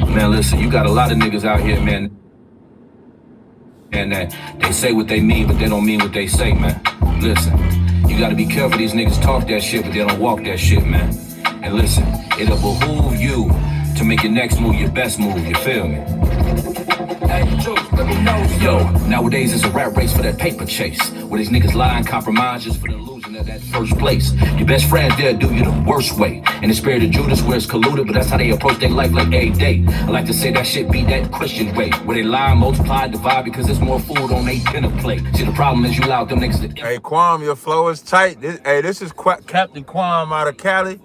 Man, listen, you got a lot of niggas out here, man, and that they say what they mean, but they don't mean what they say, man. Listen, you gotta be careful. These niggas talk that shit, but they don't walk that shit, man. And listen, it'll behoove you to make your next move your best move, you feel me? Yo, nowadays it's a rat race for that paper chase, where these niggas lie and compromise just for the illusion of that first place. Your best friends, they'll do you the worst way. In the spirit of Judas, where it's colluded, but that's how they approach their life like every day. I like to say that shit be that Christian way, where they lie, multiply, divide, because there's more food on their dinner plate. See, the problem is you allowed them niggas to... Hey, Quam, your flow is tight. This is Captain Quam out of Cali.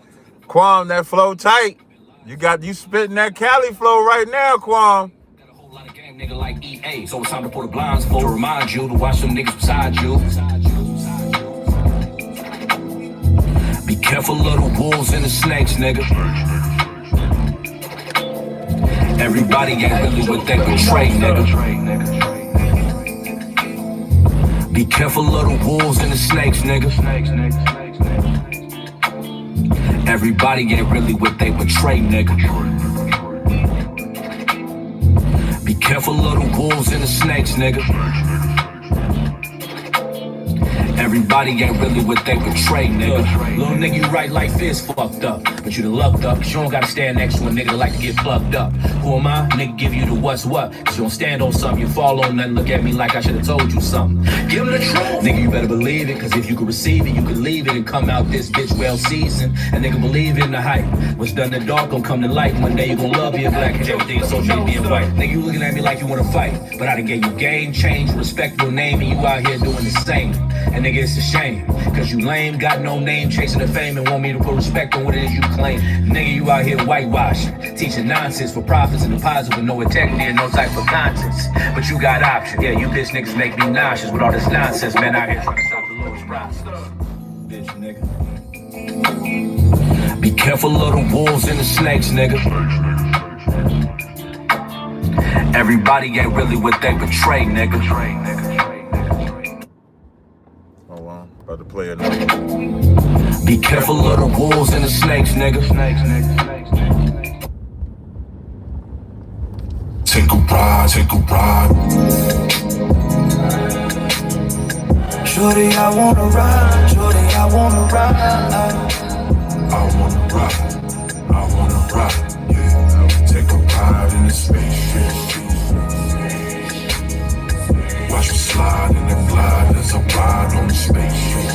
Quam, that flow tight. You spitting that Cali flow right now, Quam. Nigga like EA, so it's time to put the blinds for to remind you to watch them niggas beside you. Be careful of the wolves and the snakes, nigga. Everybody ain't really what they portray, nigga. Be careful of the wolves and the snakes, nigga. Everybody ain't really what they portray, nigga. Be careful of the wolves and the snakes, nigga. Everybody ain't really what they portray, nigga. Little nigga, you right like this, fucked up. But you done lucked up, cause you don't gotta stand next to a nigga that like to get plugged up. Who am I? Nigga give you the what's what. Cause you don't stand on something, you fall on nothing, look at me like I should've told you something. Give him the truth. Nigga, you better believe it, cause if you could receive it, you could leave it and come out this bitch well seasoned. And nigga believe in the hype. What's done in the dark gon' come to light. One day you gon' love being black and everything associated being white. Nigga, you looking at me like you wanna fight. But I done gave you game, change, respectable name, and you out here doing the same. And nigga, it's a shame, cause you lame, got no name, chasing the fame and want me to put respect on what it is you claim. Nigga, you out here whitewashing, teaching nonsense for profits and deposits with no integrity and no type of conscience. But you got options. Yeah, you bitch niggas make me nauseous with all this nonsense, man, out here trying to stop the lowest profits. Bitch nigga. Be careful of the wolves and the snakes, nigga. Everybody ain't really what they portray, nigga. About to play another. Be careful of the wolves and the snakes, nigga. Take a ride, take a ride. Shorty, I wanna ride. Shorty, I wanna ride. I wanna ride. I wanna ride. Yeah. Take a ride in the spaceship. Watch me slide in the glide as I ride on the spaceship.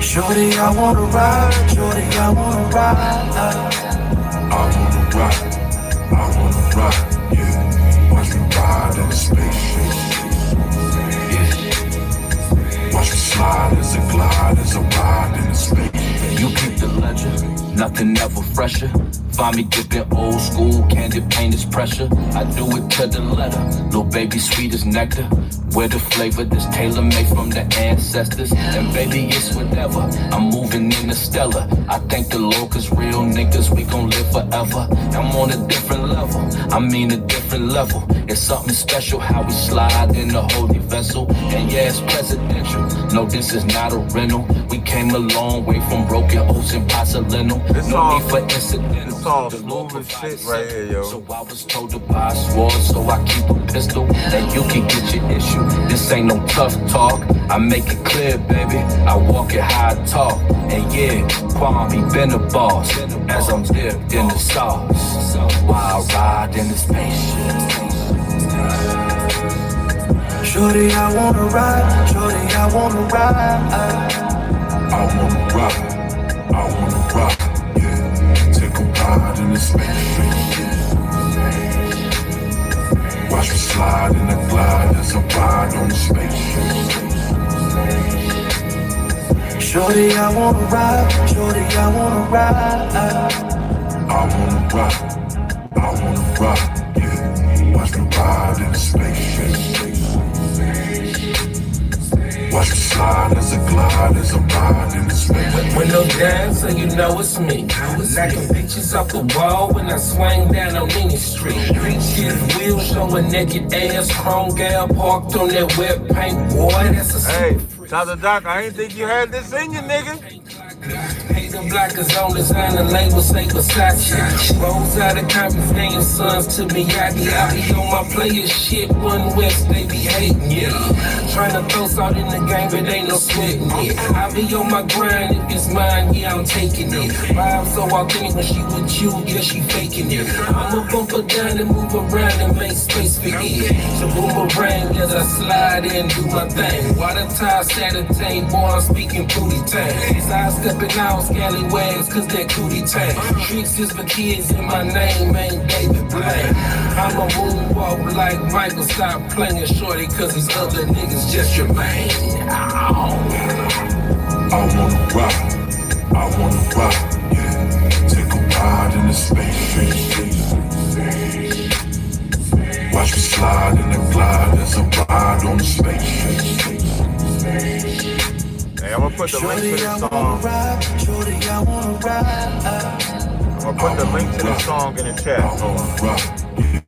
Shorty, I wanna ride. Shorty, I wanna ride. I wanna ride. I wanna ride. Yeah. Watch me ride in the spaceship. Yeah. Watch me slide as I glide as I ride in the spaceship. You keep the legend, nothing ever fresher. Find me dipping old school, candy paint is pressure. I do it to the letter, little baby sweet as nectar. Where the flavor that's tailor-made from the ancestors. And baby, it's whatever, I'm moving in the stellar. I thank the Lord, cause real niggas, we gon' live forever. I'm on a different level, I mean a different level. It's something special how we slide in the holy vessel. And yeah, it's presidential, no, this is not a rental. We came a long way from broken oats and pots of linen. No need for incidental. song smooth as shit right here, yo. So I was told to buy a sword, so I keep a pistol. And you can get your issue. This ain't no tough talk. I make it clear, baby. I walk it how I talk. And yeah, Kwame been a boss. As I'm dipped in the sauce. While I ride in the spaceship. Shorty, I wanna ride. Shorty, I wanna ride. I wanna rock, yeah. Take a ride in the spaceship. Watch me slide in the glide as I ride on the spaceship. Shorty, I wanna ride. Shorty, I wanna ride. I wanna rock, yeah. Watch me ride in the spaceship. Watch me slide as I glide as I ride in the space. Window down, so you know it's me. Knocking pictures off the wall when I swing down on any street. Shit wheels showing naked ass, chrome gal parked on that wet paint. Boy, that's a Hey, Tazaryach, I ain't think you had this in you, nigga. Hazel Black is on designer label, say Versace. Rolls out of copies, name sons to Miyagi. I be on my player shit, one West, they be hating, yeah. Tryna throw salt in the game, but ain't no sweating it. I be on my grind, if it's mine, yeah, I'm taking it. Vibe so authentic when she with you, yeah, she faking it. I'ma bump her down and move around and make space for it. So boomerang as I slide in, do my thing. Water tie, Saturday, boy, I'm speaking booty time. Sidestepping out, scallywags, cause that cootie time. Tricks is for kids and my name ain't David Blaine. I'ma moonwalk like Michael, stop playing shorty, cause these other niggas just remain. I wanna rock, yeah. Take a ride in the spaceship. Watch me slide in the glide as I ride on the spaceship. Hey, I'm gonna put the link to this song. Shorty, I wanna ride. I'm gonna put the link to this song in the chat. Hold on. Rock, yeah.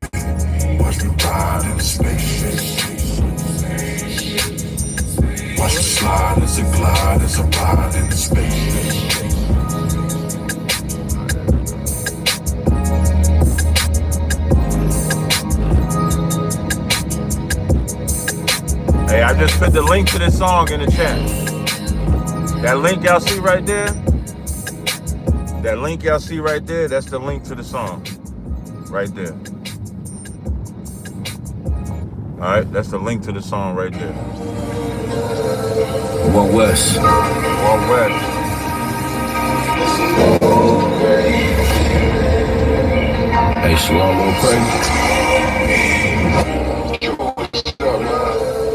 Watch me ride in the spaceship. Watch me slide as I glide as I ride in the spaceship. Hey, I just put the link to this song in the chat. That link y'all see right there? That link y'all see right there, that's the link to the song. Right there. Alright, that's the link to the song right there. One West. One West. Hey, Shalom, real crazy.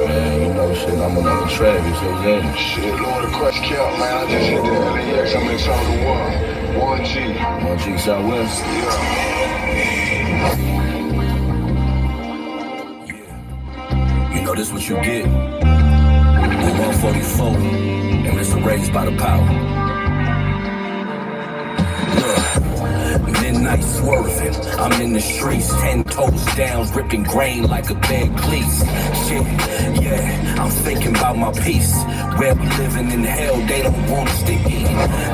Man, you know shit, I'm on the track, you so good. Shit, Lord of Christ count, man. I just hit the LAX. I'm in South 1G. 1G Southwest. Yeah. You know this what you get. We're 144, and it's raised by the power. Midnight swerving, I'm in the streets, 10 toes down, ripping grain like a bad cleats. Shit, yeah, I'm thinking about my peace. Where we living in hell, they don't want us to eat.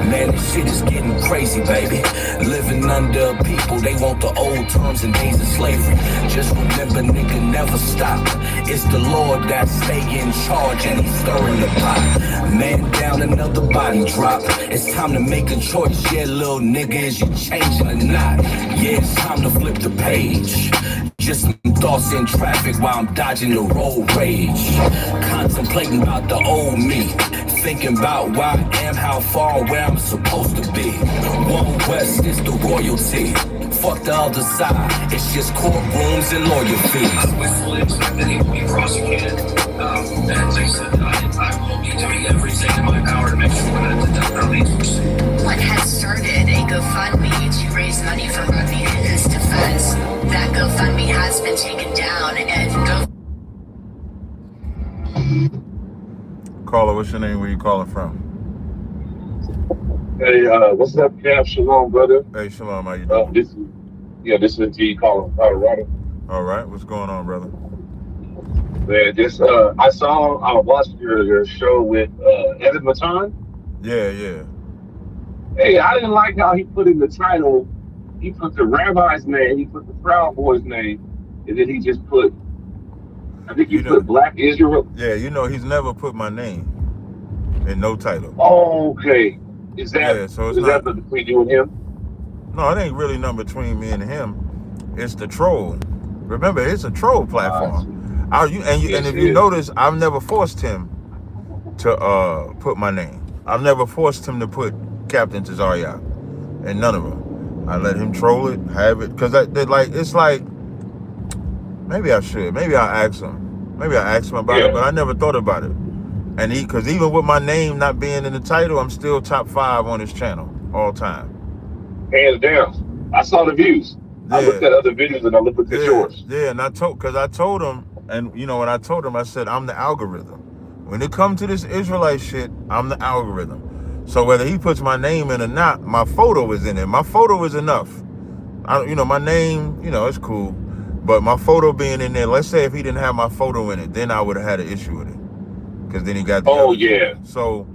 Man, this shit is getting crazy, baby. Living under people, they want the old terms and days of slavery. Just remember, nigga, never stop. It's the Lord that stay in charge and he's stirring the pot. Man down, another body drop. It's time to make a choice, yeah, little nigga, is you changing or not? Yeah, it's time to flip the page. Just some thoughts in traffic while I'm dodging the road rage. Contemplating about the old me. Thinking about where I am, how far, where I'm supposed to be. One West is the royalty. Fuck the other side, it's just courtrooms and lawyer fees. With full expect that he will be prosecuted. And Jason, I will be doing everything in my power to make sure that the death penalty is pursued. One has started a GoFundMe to raise money for Rodney in his defense. That GoFundMe has been taken down and Caller, what's your name? Where you calling from? Hey, what's up, Cap? Shalom, brother. Hey, Shalom, how you doing? This is G calling from Colorado. All right, what's going on, brother? Man, I watched your show with Evan Matan. Yeah. Hey, I didn't like how he put in the title, he put the rabbi's name, he put the Proud Boy's name, and then he just put, I think he You know, put Black Israel. yeah, you know, he's never put my name in no title. Oh, okay. Is that Yeah, so it's is not. that between you and him? No, it ain't really nothing between me and him. It's the troll. Remember, it's a troll I see. platform. And Yes, if it you is. notice, I've never forced him to put my name. I've never forced him to put Captain Tazaryach, and none of them. I let him troll it, have it, because like it's like maybe I should, maybe I'll ask him, about it, Yeah, but I never thought about it. And because even with my name not being in the title, I'm still top 5 on his channel all time. hands down. I saw the views. I looked Yeah, at other videos and I looked at yeah, yours. yeah. And I told him, and you know, when I told him, I said, I'm the algorithm. When it comes to this Israelite shit, I'm the algorithm. So whether he puts my name in or not, my photo is in it. My photo is enough. My name, it's cool. But my photo being in there, let's say if he didn't have my photo in it, then I would have had an issue with it. Because then he got the Oh other two yeah. in. So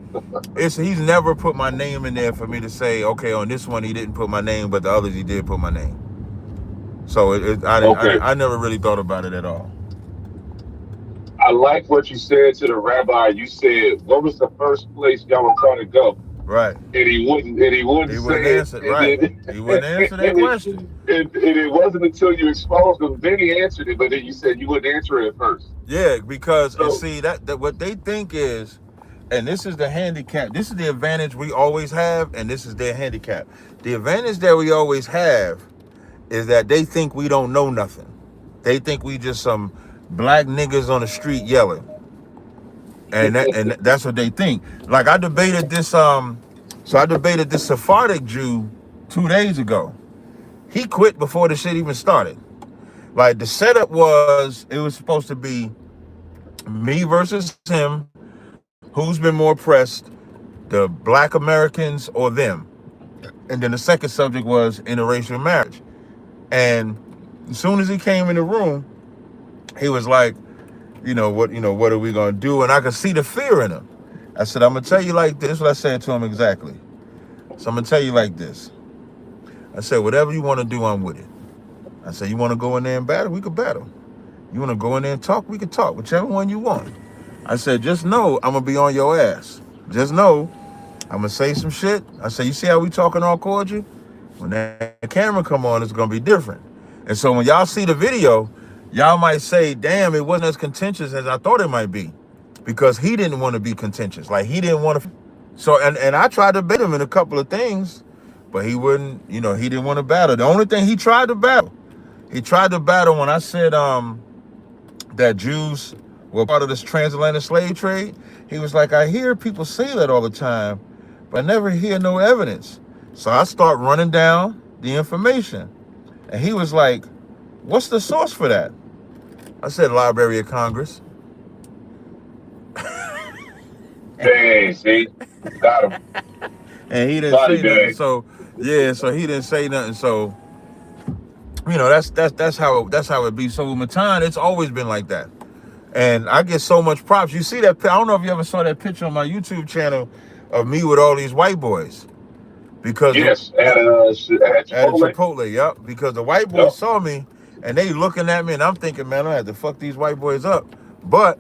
he's never put my name in there for me to say, okay, on this one he didn't put my name, but the others he did put my name. So Okay. I never really thought about it at all. I like what you said to the rabbi. You said, what was the first place y'all were trying to go? Right. And he wouldn't He say wouldn't it. answer. And Right. then He wouldn't answer that question. and it wasn't until you exposed him, then he answered it, but then you said you wouldn't answer it at first. Yeah, because and So see that what they think is, and this is the handicap. This is the advantage we always have, and this is their handicap. The advantage that we always have is that they think we don't know nothing. They think we just some black niggas on the street yelling. And that's what they think. Like I debated this Sephardic Jew 2 days ago. He quit before the shit even started. Like the setup was, it was supposed to be me versus him. Who's been more pressed, the black Americans or them? And then the second subject was interracial marriage. And as soon as he came in the room, he was like, what are we gonna do? And I could see the fear in him. I said, I'm gonna tell you like this. What I said to him exactly. So I'm gonna tell you like this. I said, whatever you want to do, I'm with it. I said, you want to go in there and battle? We could battle. You want to go in there and talk? We could talk. Whichever one you want. I said, just know I'm gonna be on your ass. Just know I'm gonna say some shit. I said, you see how we talking all cordial? When that camera come on, it's gonna be different. And so when y'all see the video, y'all might say, damn, it wasn't as contentious as I thought it might be. Because he didn't want to be contentious. Like he didn't want to. So, and I tried to bait him in a couple of things, but he wouldn't, he didn't want to battle. The only thing he tried to battle when I said that Jews were part of this transatlantic slave trade. He was like, I hear people say that all the time, but I never hear no evidence. So I start running down the information. And he was like, what's the source for that? I said, Library of Congress. dang, see, got him. And he didn't Body say nothing. bag. So yeah, so he didn't say nothing. So that's how it be. So with Matan, it's always been like that. And I get so much props. You see that? I don't know if you ever saw that picture on my YouTube channel of me with all these white boys. Because Yes, at at a Chipotle. Chipotle, yep. Because the white boys Yep. saw me and they looking at me and I'm thinking, man, I had to fuck these white boys up. But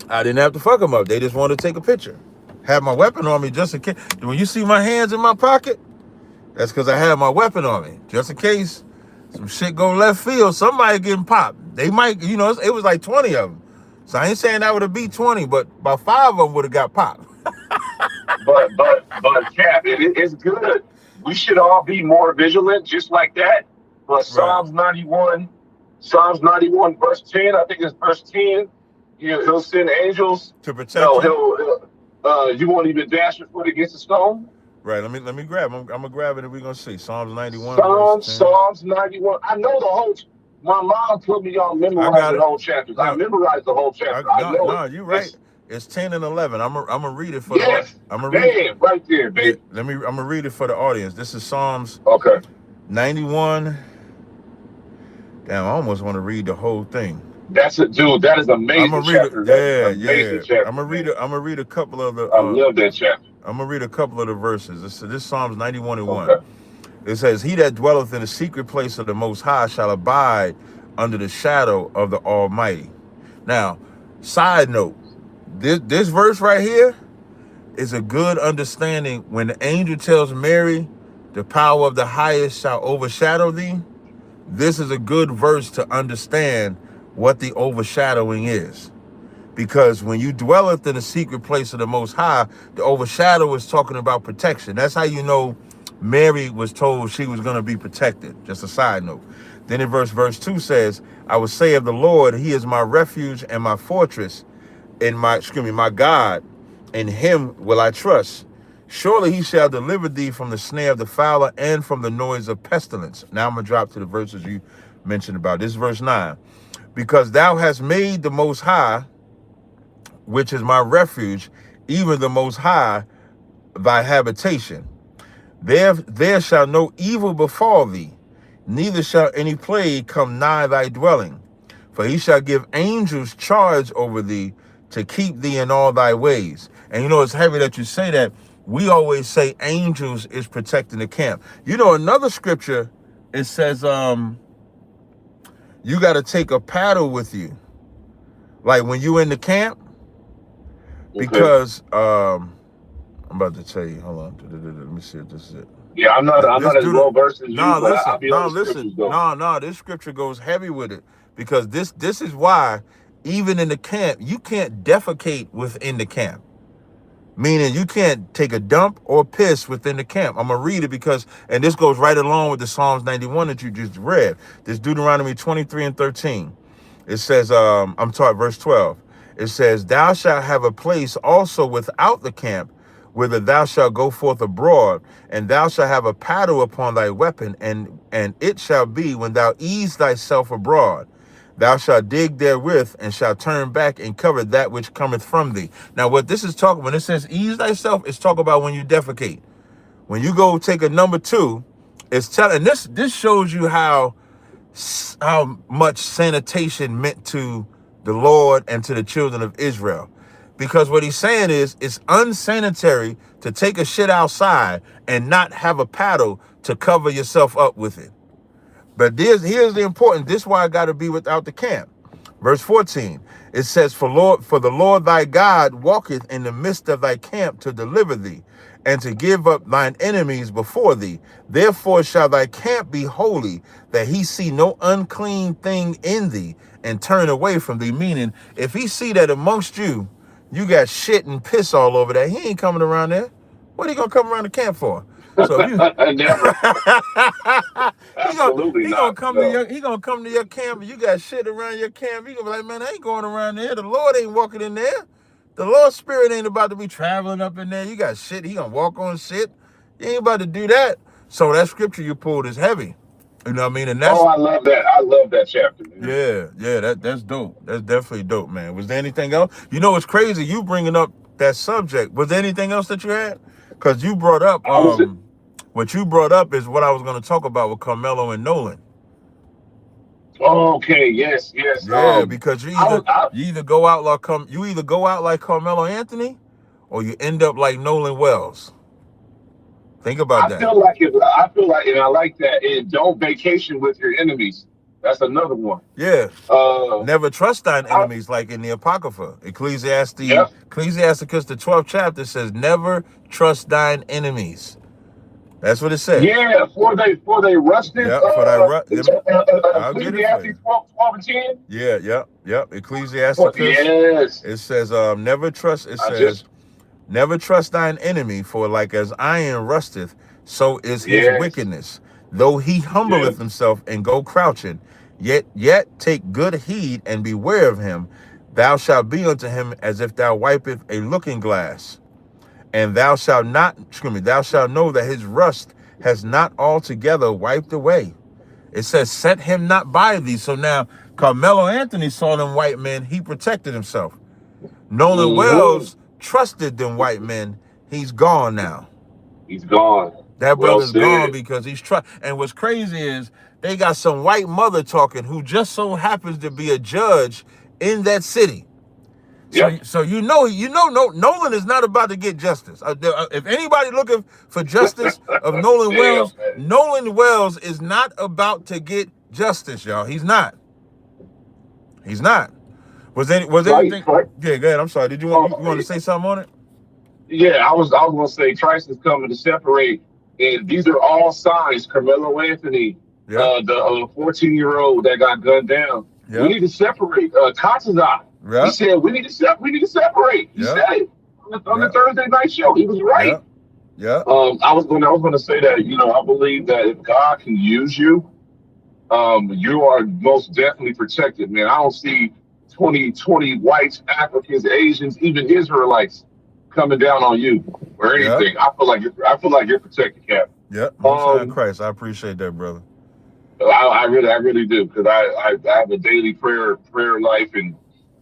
I didn't have to fuck them up. They just wanted to take a picture. Have my weapon on me just in case. When you see my hands in my pocket, that's because I have my weapon on me. Just in case some shit go left field, somebody getting popped. They might, it was like 20 of them. So I ain't saying I would have beat 20, but about 5 of them would have got popped. But Cap, it's good. We should all be more vigilant, just like that. But Right. Psalms 91, verse 10. I think it's verse 10. He'll send angels. To protect No, you. you won't even dash your foot against a stone. Right, let me grab. I'm gonna grab it and we're gonna see. Psalms 91, verse 10. Psalms 91. I know the whole. My mom put me on I memorizing got the it. whole chapters. I No, memorized the whole chapter. I know no, it. you're right. It's 10 and 11. I'm gonna read it for Yes, I'm gonna read. man, right there, Yeah, baby. I'm gonna read it for the audience. This is Psalms Okay. 91. Damn, I almost want to read the whole thing. That's it, dude. That is I'm amazing gonna read it. chapter. That is Yeah, an amazing yeah. chapter. I'm gonna read a couple of the. I love that chapter. I'm gonna read a couple of the verses. This Psalms 91 and 1. Okay. It says, he that dwelleth in the secret place of the Most High shall abide under the shadow of the Almighty. Now, side note, this verse right here is a good understanding when the angel tells Mary, the power of the highest shall overshadow thee. This is a good verse to understand what the overshadowing is. Because when you dwelleth in the secret place of the Most High, the overshadow is talking about protection. That's how you know Mary was told she was going to be protected. Just a side note. Then in verse 2 says, I will say of the Lord, he is my refuge and my fortress, and my God, in him will I trust. Surely he shall deliver thee from the snare of the fowler and from the noise of pestilence. Now I'm going to drop to the verses you mentioned about. This is verse 9. Because thou hast made the Most High, which is my refuge, even the Most High, thy habitation. There shall no evil befall thee, neither shall any plague come nigh thy dwelling. For he shall give angels charge over thee to keep thee in all thy ways. And you know, it's heavy that you say that. We always say angels is protecting the camp. You know, another scripture, it says, you got to take a paddle with you. Like when you in the camp, because, I'm about to tell you, hold on. Let me see if this is it. Yeah, I'm not as well versed as you, but I'll be on the scriptures though. This scripture goes heavy with it, because this is why even in the camp, you can't defecate within the camp. Meaning you can't take a dump or piss within the camp. I'm going to read it because, and this goes right along with the Psalms 91 that you just read. This Deuteronomy 23 and 13. It says, I'm talking verse 12. It says, thou shalt have a place also without the camp, whither thou shalt go forth abroad, and thou shalt have a paddle upon thy weapon, and it shall be when thou ease thyself abroad. Thou shalt dig therewith, and shalt turn back and cover that which cometh from thee. Now, what this is talking, when it says ease thyself, it's talking about when you defecate. When you go take a number 2, it's telling, this shows you how much sanitation meant to the Lord and to the children of Israel. Because what he's saying is, it's unsanitary to take a shit outside and not have a paddle to cover yourself up with it. But here's the important, this is why I got to be without the camp. Verse 14, it says, for the Lord thy God walketh in the midst of thy camp to deliver thee, and to give up thine enemies before thee. Therefore shall thy camp be holy, that he see no unclean thing in thee, and turn away from thee. Meaning, if he see that amongst you, you got shit and piss all over that, he ain't coming around there. What are you going to come around the camp for? So if you, Absolutely not. He gonna come to your camp, and you got shit around your camp. He gonna be like, man, I ain't going around there. The Lord ain't walking in there. The Lord's spirit ain't about to be traveling up in there. You got shit. He gonna walk on shit. You ain't about to do that. So that scripture you pulled is heavy. You know what I mean? And that's, I love that. I love that chapter, man. Yeah, that's dope. That's definitely dope, man. Was there anything else? You know what's crazy? You bringing up that subject. Was there anything else that you had? Because you brought up what you brought up is what I was going to talk about with Karmelo and Nolan. Okay, yes. Yeah, because you either go out like Karmelo Anthony, or you end up like Nolan Wells. Think about that. I feel like, and I like that. And don't vacation with your enemies. That's another one. Yeah. Never trust thine enemies, like in the Apocrypha. Ecclesiasticus, the 12th chapter says, never trust thine enemies. That's what it says. Yeah, for they rusted. Yep, I'll get it for you. 12 and 10. Yeah. Ecclesiasticus. Yes. It says, never trust. It says, never trust thine enemy, for like as iron rusteth, so is his wickedness. Though he humbleth himself and go crouching, yet take good heed and beware of him. Thou shalt be unto him as if thou wipeth a looking glass. And thou shalt know that his rust has not altogether wiped away. It says, set him not by thee. So now Karmelo Anthony saw them white men, he protected himself. Nolan Wells trusted them white men, he's gone now. He's gone. That brother's gone because he's and what's crazy is they got some white mother talking who just so happens to be a judge in that city. Yep. So Nolan is not about to get justice. If anybody looking for justice of Nolan Damn, Wells, man. Nolan Wells is not about to get justice, y'all. He's not. He's not. Was anything? Right. Yeah, go ahead. I'm sorry. Did you want to say something on it? Yeah, I was gonna say Christ is coming to separate, and these are all signs. Carmelo Anthony, Yeah. the 14-year-old that got gunned down. We Yeah. need to separate. Tazaryach, he Yeah. said we need to separate. He Yeah. said it on the Yeah. Thursday night show. He was right. Yeah. Yeah. I was gonna say that I believe that if God can use you, you are most definitely protected, man. I don't see 20 whites, Africans, Asians, even Israelites coming down on you or Yeah. anything. I feel like you're protected, Cap. Yeah. Most High in Um, Christ. I appreciate that, brother. I really do because I have a daily prayer life, and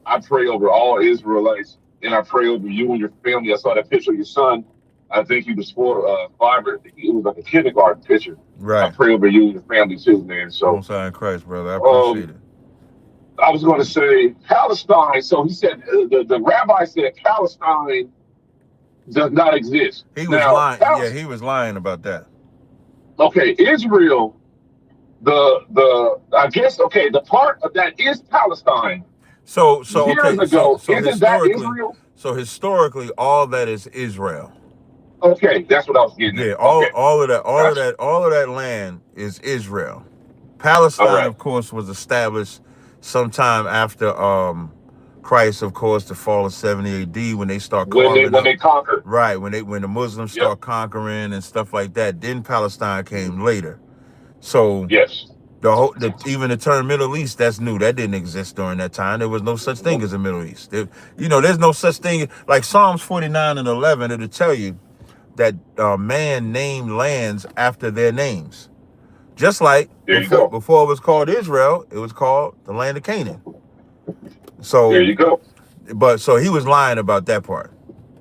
I pray over all Israelites, and I pray over you and your family. I saw that picture of your son. I think he was 5, or it was like a kindergarten picture. I Right. pray over you and your family too, man. So, Most High in Christ, brother. I appreciate um, it. I was going to say Palestine. So he said the rabbi said Palestine does not exist. He was Now, lying. Yeah, he was lying about that. okay, Israel. The I guess the part of that is Palestine. So Years okay. ago, So isn't that historically, Israel? all that is Israel. Okay, that's what I was getting at. Yeah, Okay, all of that, gotcha. all of that land is Israel. All Palestine, right. of course, was established sometime after Christ, of course, the fall of 70 AD when they start When carving up. they conquered. Right, when the Muslims Yep. start conquering and stuff like that. Then Palestine came later. So Yes. even the term Middle East, that's new. That didn't exist during that time. There was no such thing as a Middle East. There's no such thing like Psalms 49 and 11. It'll tell you that man named lands after their names. Just like There you go. before it was called Israel, it was called the land of Canaan. There So, you go. so he was lying about that part.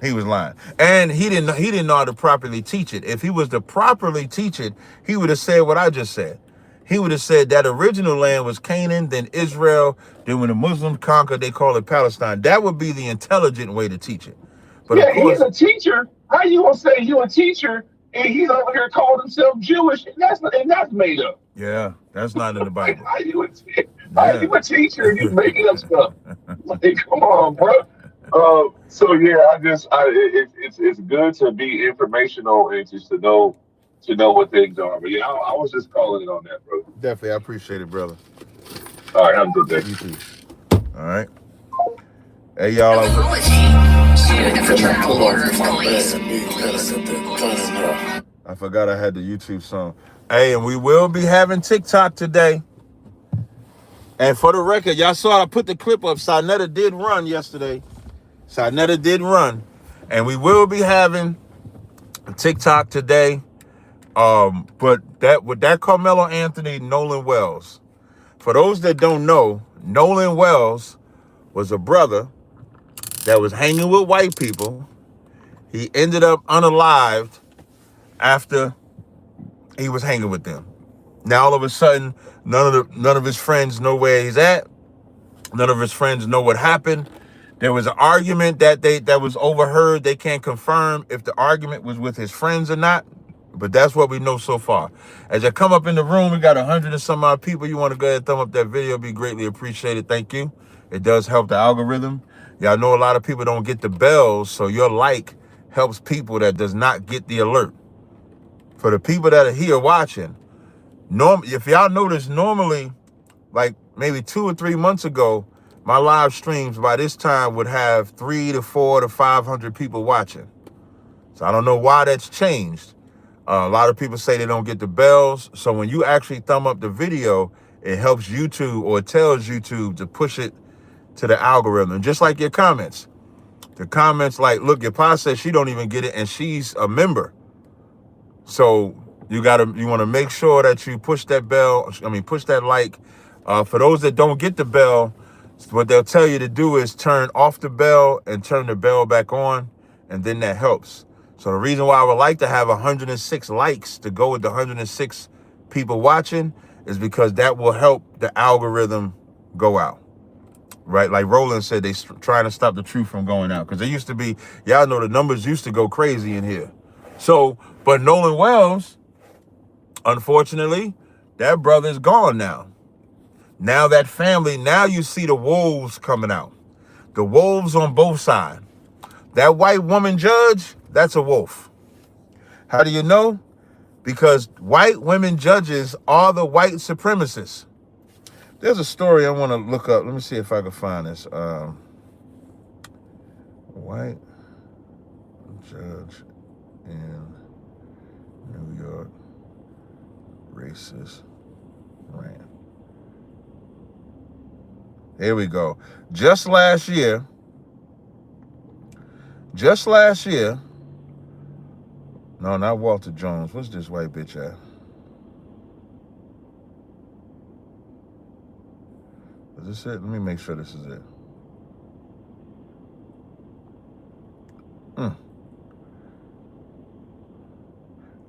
He was lying, and he didn't know how to properly teach it. If he was to properly teach it, he would have said what I just said. He would have said that original land was Canaan, then Israel, then when the Muslims conquered, they call it Palestine. That would be the intelligent way to teach it. But of Yeah, he's course, a teacher. How you gonna say you a teacher and he's over here calling himself Jewish? And that's made up. yeah, that's not in the Like, Bible. how you Yeah. a teacher and you making up stuff? Like, come on, bro. So yeah, it's good to be informational and just to know what things are. But yeah, I was just calling it on that, bro. Definitely, I appreciate it, brother. All right, have a good day. You too. All right. Hey, y'all. Apology to the Fraternal Order of Police. I forgot I had the YouTube song. Hey, and we will be having TikTok today. And for the record, y'all saw I put the clip up. Sarnetta did run yesterday. Sarnetta did run. And we will be having TikTok today. But with that Carmelo Anthony, Nolan Wells. For those that don't know, Nolan Wells was a brother that was hanging with white people. He ended up unalived after he was hanging with them. Now all of a sudden, none of his friends know where he's at. None of his friends know what happened. There was an argument that was overheard. They can't confirm if the argument was with his friends or not, but that's what we know so far. As I come up in the room, we got 100 and some odd people. You want to go ahead and thumb up that video, be greatly appreciated. Thank you. It does help the algorithm. Y'all know a lot of people don't get the bells, so your like helps people that does not get the alert. For the people that are here watching, if y'all notice, normally, like maybe 2 or 3 months ago, my live streams by this time would have 300 to 400 to 500 people watching. So I don't know why that's changed. A lot of people say they don't get the bells. So when you actually thumb up the video, it helps YouTube, or it tells YouTube to push it to the algorithm. Just like your comments. The comments like, look, your pa says she don't even get it and she's a member. So you want to make sure that you push that push that like. For those that don't get the bell, what they'll tell you to do is turn off the bell and turn the bell back on, and then that helps. So the reason why I would like to have 106 likes to go with the 106 people watching is because that will help the algorithm go out. right? Like Roland said, they trying to stop the truth from going out because there used to be, y'all know the numbers used to go crazy in here. So, but Nolan Wells, unfortunately, that brother is gone now. Now that family, now you see the wolves coming out. The wolves on both sides. That white woman judge, that's a wolf. How do you know? Because white women judges are the white supremacists. There's a story I want to look up. Let me see if I can find this. White judge in New York, racist rant. Here we go. Just last year, no, not Walter Jones. What's this white bitch at? Is this it? Let me make sure this is it.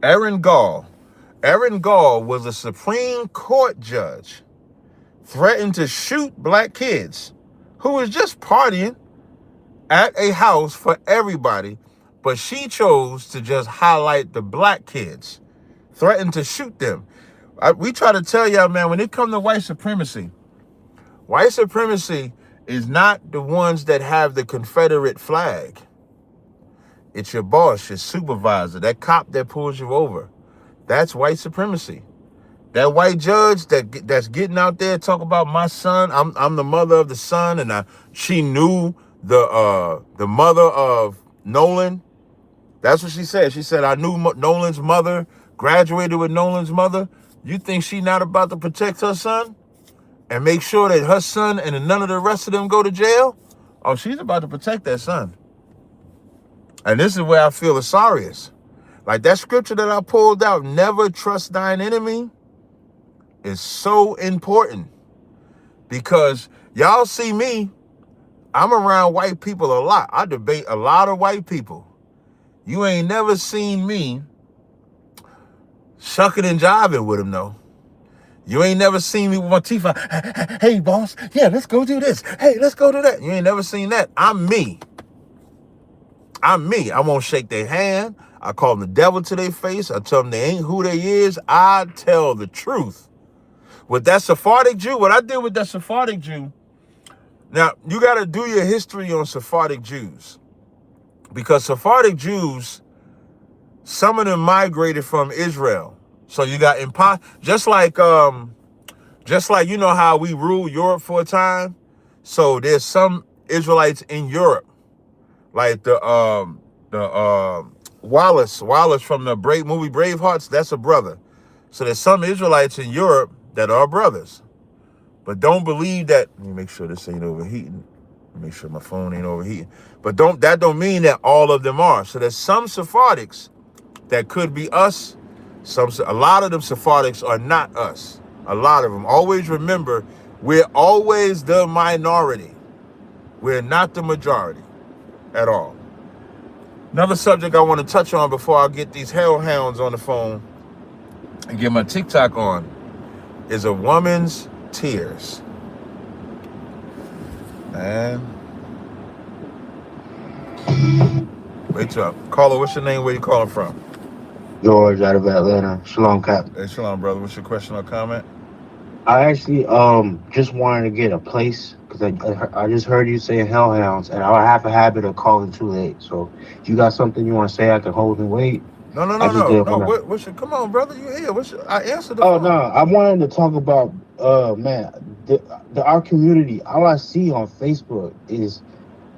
Aaron Gall. Aaron Gall was a Supreme Court judge, threatened to shoot black kids who was just partying at a house for everybody, but she chose to just highlight the black kids, threatened to shoot them. We try to tell y'all, man, when it comes to white supremacy is not the ones that have the Confederate flag. It's your boss, your supervisor, that cop that pulls you over. That's white supremacy. That white judge that's getting out there talk about my son. I'm the mother of the son, and she knew the mother of Nolan. That's what she said. She said, I knew Nolan's mother, graduated with Nolan's mother. You think she not about to protect her son and make sure that her son and none of the rest of them go to jail? Oh, she's about to protect that son. And this is where I feel the sorriest. Like that scripture that I pulled out, never trust thine enemy, is so important. Because y'all see me, I'm around white people a lot. I debate a lot of white people. You ain't never seen me shucking and jiving with them, though. You ain't never seen me with my teeth out. Hey, boss, yeah, let's go do this. Hey, let's go do that. You ain't never seen that. I'm me. I won't shake their hand. I call them the devil to their face. I tell them they ain't who they is. I tell the truth. With that Sephardic Jew, what I did with that Sephardic Jew, now you got to do your history on Sephardic Jews. Because Sephardic Jews, some of them migrated from Israel. So you got just like you know how we ruled Europe for a time. So there's some Israelites in Europe, like the Wallace from the movie Bravehearts. That's a brother. So there's some Israelites in Europe that are brothers, but don't believe that. Let me make sure this ain't overheating. Make sure my phone ain't overheating. But that don't mean that all of them are. So there's some Sephardics that could be us. A lot of them Sephardics are not us. A lot of them. Always remember, we're always the minority. We're not the majority at all. Another subject I want to touch on before I get these hellhounds on the phone and get my TikTok on is a woman's tears. Man. Wait up. Caller, what's your name? Where you calling from? George out of Atlanta. Shalom, Cap. Hey, shalom, brother. What's your question or comment? I actually just wanted to get a place because I just heard you say hellhounds, and I have a habit of calling too late. So if you got something you want to say, I can hold and wait. No. Come on, brother. You here? I answered the phone. No. I wanted to talk about our community. All I see on Facebook is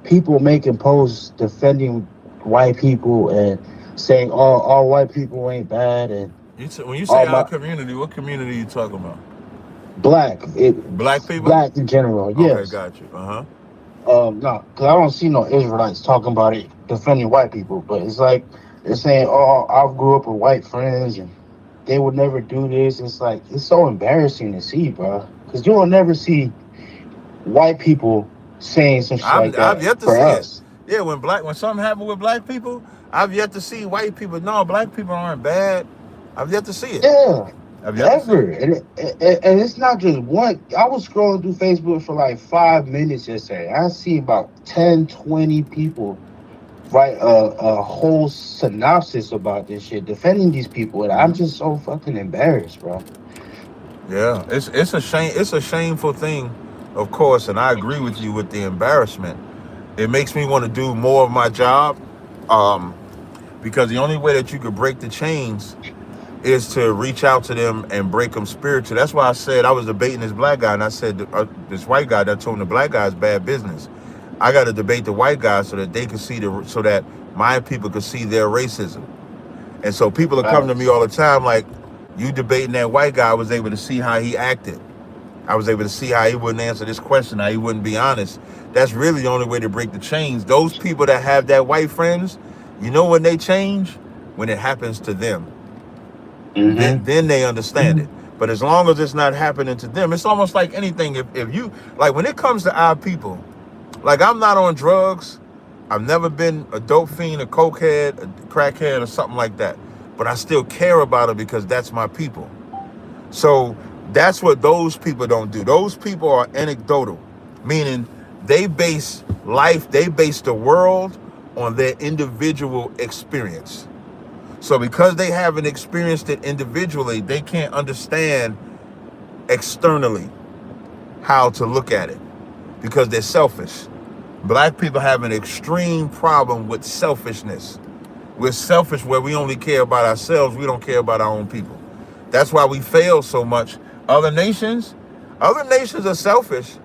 people making posts defending white people and saying all white people ain't bad. And when you say our community, what community are you talking about? Black. Black people? Black in general, yes. Okay, got you. No, because I don't see no Israelites talking about it, defending white people. But it's like they're saying, I grew up with white friends and they would never do this. It's like, it's so embarrassing to see, bro. Because you will never see white people saying some shit like that. I've yet to see us. It. Yeah, when something happened with black people, I've yet to see white people. No, black people aren't bad. I've yet to see it. Yeah. Have you ever seen? ever. And it's not just one. I was scrolling through Facebook for like 5 minutes yesterday. I see about 10, 20 people write a whole synopsis about this shit, defending these people. And I'm just so fucking embarrassed, bro. Yeah, it's a shame. It's a shameful thing, of course, and I agree with you with the embarrassment. It makes me want to do more of my job, um, because the only way that you could break the chains is to reach out to them and break them spiritually. That's why I said I was debating this black guy, and I said this white guy that told him the black guy is bad business. I got to debate the white guy so that they can see so that my people can see their racism. And so people are coming to me all the time like, you debating that white guy, I was able to see how he acted. I was able to see how he wouldn't answer this question, how he wouldn't be honest. That's really the only way to break the chains. Those people that have that white friends, you know when they change? When it happens to them. Then they understand it. But as long as it's not happening to them, it's almost like anything. If you, like when it comes to our people, like I'm not on drugs. I've never been a dope fiend, a cokehead, a crackhead, or something like that. But I still care about it because that's my people. So that's what those people don't do. Those people are anecdotal, meaning they base life, they base the world on their individual experience. So because they haven't experienced it individually, they can't understand externally how to look at it because they're selfish. Black people have an extreme problem with selfishness. We're selfish where we only care about ourselves. We don't care about our own people. That's why we fail so much. Other nations are selfish,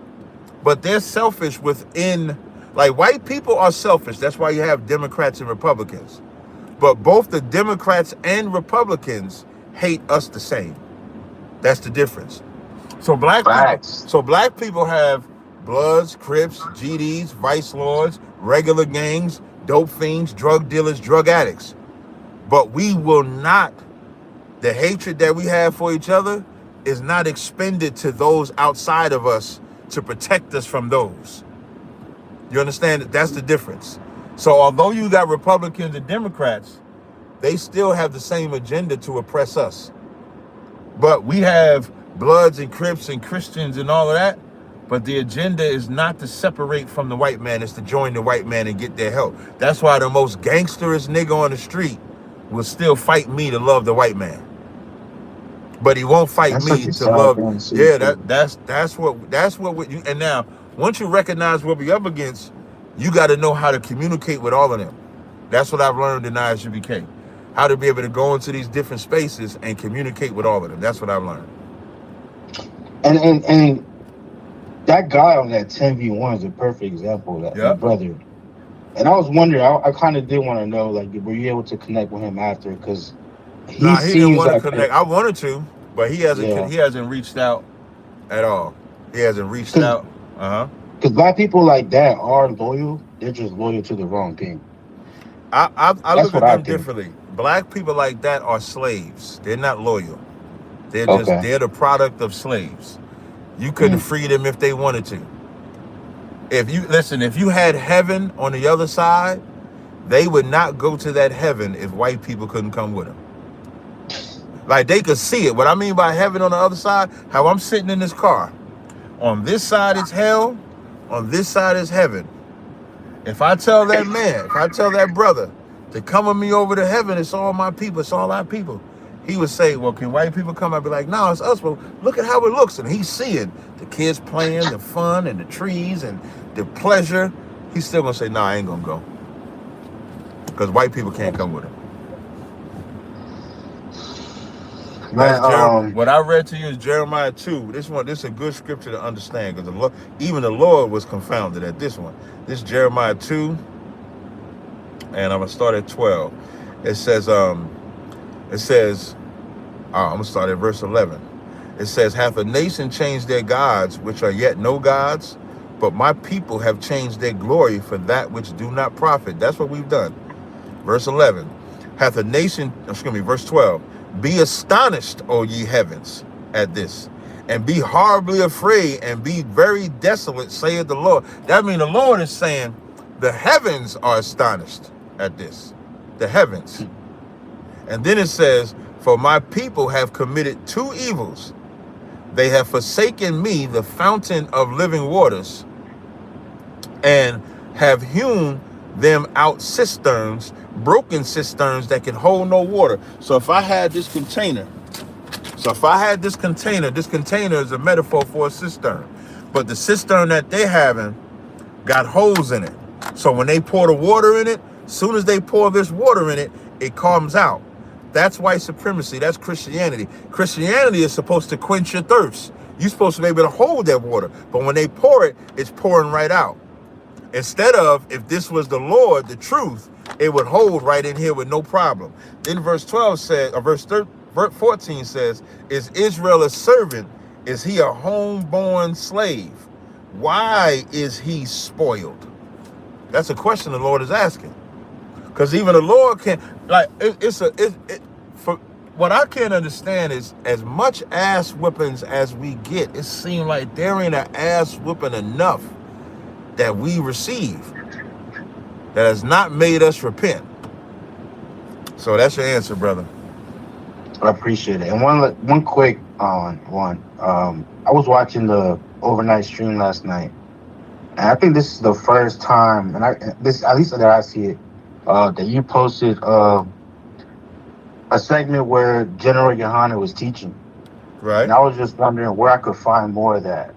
but they're selfish within, like white people are selfish. That's why you have Democrats and Republicans. But both the Democrats and Republicans hate us the same. That's the difference. So black people have Bloods, Crips, GDs, Vice Lords, regular gangs, dope fiends, drug dealers, drug addicts. But we will not, the hatred that we have for each other is not expended to those outside of us to protect us from those. You understand? That's the difference. So although you got Republicans and Democrats, they still have the same agenda to oppress us. But we have Bloods and Crips and Christians and all of that. But the agenda is not to separate from the white man. It's to join the white man and get their help. That's why the most gangsterous nigga on the street will still fight me to love the white man. But he won't fight me to love. Yeah, that's what you. And now, once you recognize what we're up against, you got to know how to communicate with all of them. That's what I've learned in ISUBK. How to be able to go into these different spaces and communicate with all of them. That's what I've learned. And that guy on that 10v1 is a perfect example of that, my brother. And I was wondering, I kind of did want to know, like, were you able to connect with him after? Because he didn't want to connect. I wanted to, but he hasn't reached out at all. He hasn't reached out. Because black people like that are loyal. They're just loyal to the wrong thing. I look at them differently. Black people like that are slaves. They're not loyal. They're they're the product of slaves. You couldn't free them if they wanted to. If you had heaven on the other side, they would not go to that heaven if white people couldn't come with them. Like they could see it. What I mean by heaven on the other side, how I'm sitting in this car. On this side is hell, on this side is heaven. If I tell that man, if I tell that brother to come with me over to heaven, it's all my people, it's all our people. He would say, well, can white people come? I'd be like, no, it's us. Well, look at how it looks. And he's seeing the kids playing, the fun and the trees and the pleasure. He's still going to say, no, I ain't going to go. Because white people can't come with him. What I read to you is Jeremiah 2. This is a good scripture to understand because even the Lord was confounded at this one. This is Jeremiah 2, and I'm going to start at 12. It says, I'm going to start at verse 11. It says, hath a nation changed their gods, which are yet no gods? But my people have changed their glory for that which do not profit. That's what we've done. Verse 11. Verse 12. Be astonished, O ye heavens, at this, and be horribly afraid, and be very desolate, saith the Lord. That means the Lord is saying the heavens are astonished at this. The heavens. And then it says, For my people have committed two evils. They have forsaken me, the fountain of living waters, and have hewn them out cisterns, broken cisterns that can hold no water. So if I had this container, this container is a metaphor for a cistern. But the cistern that they having got holes in it. So when they pour the water in it, as soon as they pour this water in it, it comes out. That's white supremacy. That's Christianity. Christianity is supposed to quench your thirst. You're supposed to be able to hold that water. But when they pour it, it's pouring right out. Instead of, if this was the Lord, the truth, it would hold right in here with no problem. Then verse 12 says, or verse 14 says, is Israel a servant? Is he a homeborn slave? Why is he spoiled? That's a question the Lord is asking. Because even the Lord can, like, for what I can't understand is, as much ass whippings as we get, it seems like there ain't an ass whipping enough that we receive that has not made us repent. So that's your answer, brother. I appreciate it. And one quick one. I was watching the overnight stream last night, and I think this is the first time, and this at least that I see it, that you posted a segment where General Yohana was teaching. Right. And I was just wondering where I could find more of that.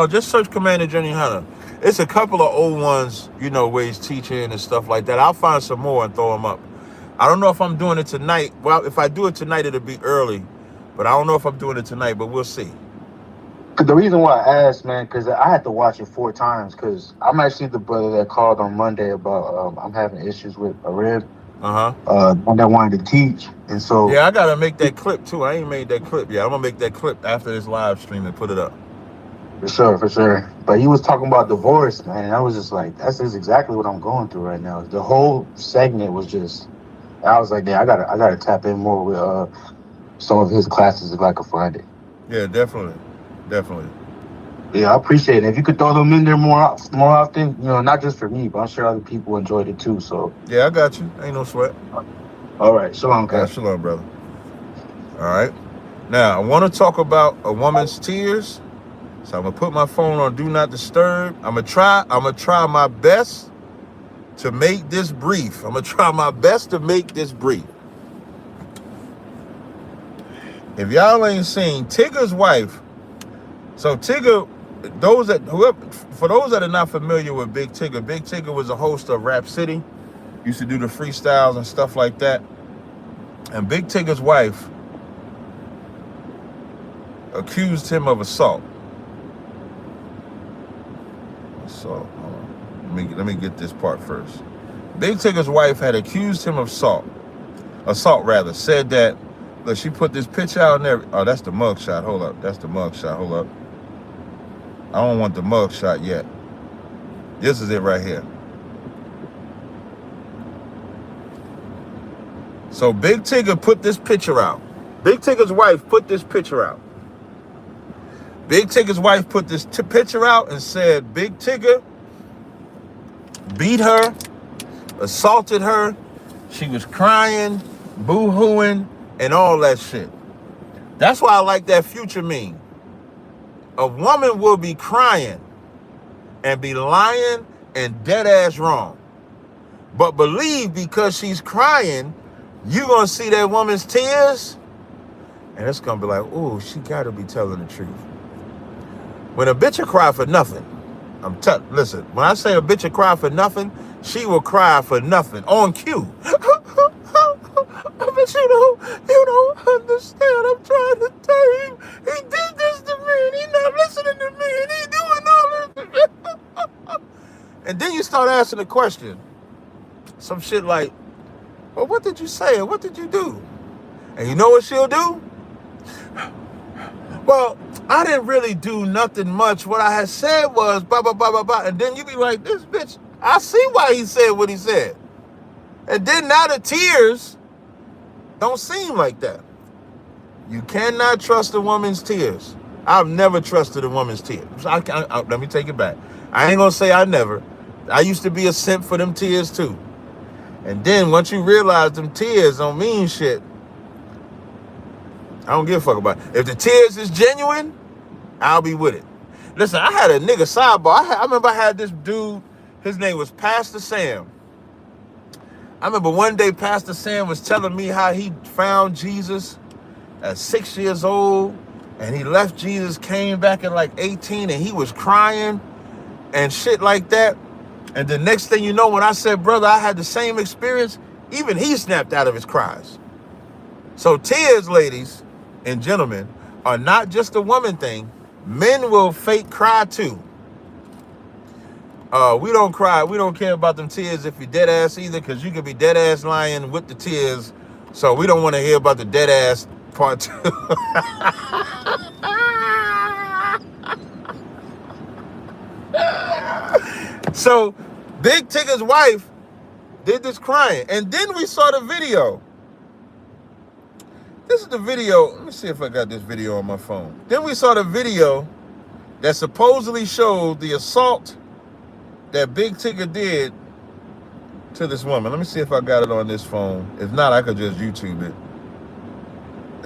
Just search Commander General Yohana. It's a couple of old ones, where he's teaching and stuff like that. I'll find some more and throw them up. I don't know if I'm doing it tonight. Well, if I do it tonight, it'll be early. But I don't know if I'm doing it tonight, but we'll see. The reason why I asked, man, because I had to watch it 4 times, because I'm actually the brother that called on Monday about I'm having issues with a rib. One that wanted to teach. And so... Yeah, I got to make that clip, too. I ain't made that clip yet. I'm going to make that clip after this live stream and put it up. For sure. But he was talking about divorce, man. And I was just like, that's just exactly what I'm going through right now. The whole segment was just... I was like, yeah, I gotta tap in more with some of his classes if I could find it. Yeah, definitely. Yeah, I appreciate it. If you could throw them in there more often, not just for me, but I'm sure other people enjoyed it too. So yeah, I got you. Ain't no sweat. All right, shalom, guys. Shalom, brother. All right. Now I want to talk about a woman's tears. So I'm gonna put my phone on do not disturb. I'm gonna try my best to make this brief. If y'all ain't seen Tigger's wife, so Tigger, for those that are not familiar with Big Tigger was a host of Rap City, used to do the freestyles and stuff like that. And Big Tigger's wife accused him of assault. So let me get this part first. Big Tigger's wife had accused him of assault, said that, look, she put this picture out and everything. Oh, that's the mug shot. Hold up. I don't want the mug shot yet. This is it right here. So Big Tigger put this picture out. Big Tigger's wife put this picture out. Big Tigger's wife put this picture out and said Big Tigger beat her, assaulted her. She was crying, boo-hooing, and all that shit. That's why I like that Future meme. A woman will be crying and be lying and dead ass wrong. But believe because she's crying, you're going to see that woman's tears, and it's going to be like, ooh, she got to be telling the truth. When a bitch will cry for nothing, listen, when I say a bitch will cry for nothing, she will cry for nothing on cue. But you don't understand. I'm trying to tell you, he did this to me, and he's not listening to me, and he's doing all this. And then you start asking the question, some shit like, well, what did you say? What did you do? And you know what she'll do? Well, I didn't really do nothing much. What I had said was blah, blah, blah, blah, blah. And then you be like, this bitch, I see why he said what he said. And then now the tears don't seem like that. You cannot trust a woman's tears. I've never trusted a woman's tears. Let me take it back. I ain't going to say I never. I used to be a simp for them tears too. And then once you realize them tears don't mean shit, I don't give a fuck about it. If the tears is genuine, I'll be with it. Listen, I had a nigga sidebar. I remember I had this dude, his name was Pastor Sam. I remember one day Pastor Sam was telling me how he found Jesus at 6 years old, and he left Jesus, came back at like 18, and he was crying and shit like that. And the next thing you know, when I said, brother, I had the same experience, even he snapped out of his cries. So tears, ladies and gentlemen, are not just a woman thing. Men will fake cry too. We don't cry. We don't care about them tears if you're dead ass either, because you could be dead ass lying with the tears. So we don't want to hear about the dead ass part two. So Big Tigger's wife did this crying. And then we saw the video. This is the video. Let me see if I got this video on my phone. Then we saw the video that supposedly showed the assault that Big Tigger did to this woman. Let me see if I got it on this phone. If not, I could just YouTube it.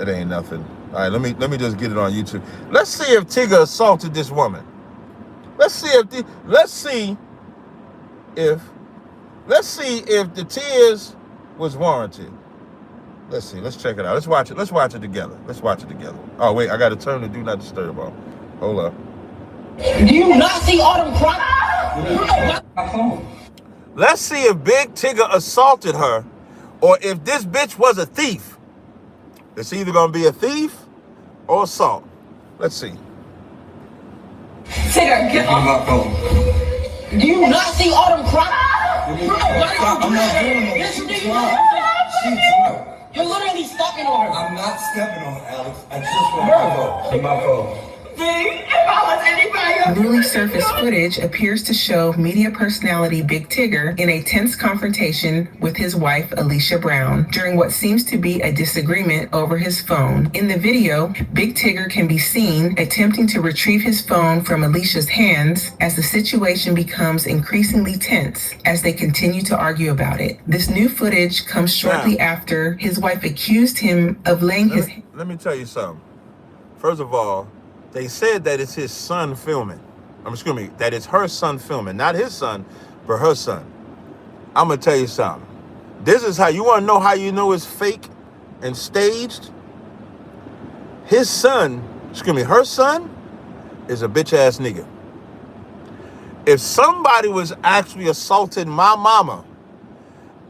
It ain't nothing. All right, let me just get it on YouTube. Let's see if Tigger assaulted this woman. Let's see if the tears was warranted. Let's see. Let's check it out. Let's watch it. Let's watch it together. Oh wait, I got to turn the do not disturb off. Hold up. Do you not see Autumn crying? Let's see if Big Tigger assaulted her, or if this bitch was a thief. It's either gonna be a thief or assault. Let's see. Tigger, get off my phone. Do you not see Autumn crying? I'm not doing it. Yes, you do. You're literally stepping on her. I'm not stepping on Alex. I just want my phone. Newly surfaced footage appears to show media personality Big Tigger in a tense confrontation with his wife, Alicia Brown, during what seems to be a disagreement over his phone. In the video, Big Tigger can be seen attempting to retrieve his phone from Alicia's hands as the situation becomes increasingly tense as they continue to argue about it. This new footage comes shortly after his wife accused him of laying his... Let me tell you something. First of all, they said that it's his son filming. That it's her son filming. Not his son, but her son. I'm going to tell you something. This is how, you want to know how you know it's fake and staged? Her son is a bitch ass nigga. If somebody was actually assaulting my mama,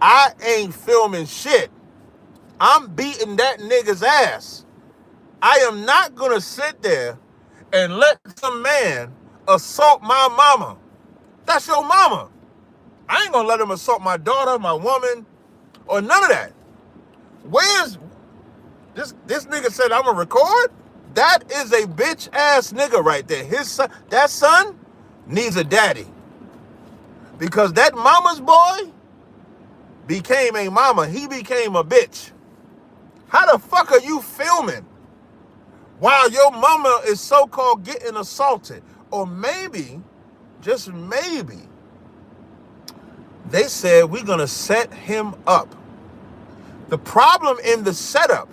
I ain't filming shit. I'm beating that nigga's ass. I am not going to sit there and let some man assault my mama. That's your mama. I ain't gonna let him assault my daughter, my woman, or none of that. Where's this nigga said I'm gonna record? That is a bitch ass nigga right there. His son, that son needs a daddy. Because that mama's boy became a mama. He became a bitch. How the fuck are you filming while your mama is so-called getting assaulted? Or maybe, just maybe, they said we're going to set him up. The problem in the setup,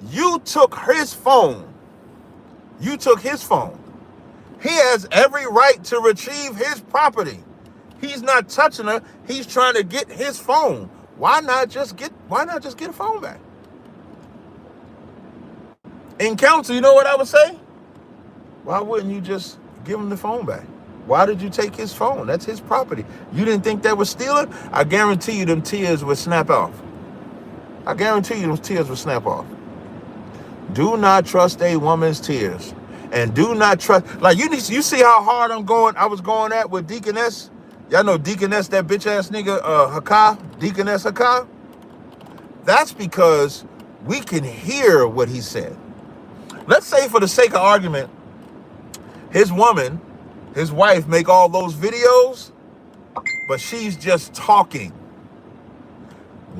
you took his phone. You took his phone. He has every right to retrieve his property. He's not touching her. He's trying to get his phone. Why not just get a phone back? In counsel, you know what I would say? Why wouldn't you just give him the phone back? Why did you take his phone? That's his property. You didn't think that was stealing? I guarantee you them tears would snap off. Do not trust a woman's tears. And do not trust, like you see how hard I was going at with Deaconess? Y'all know Deaconess, that bitch ass nigga, Hakah, Deaconess Hakah? That's because we can hear what he said. Let's say for the sake of argument, his wife make all those videos, but she's just talking.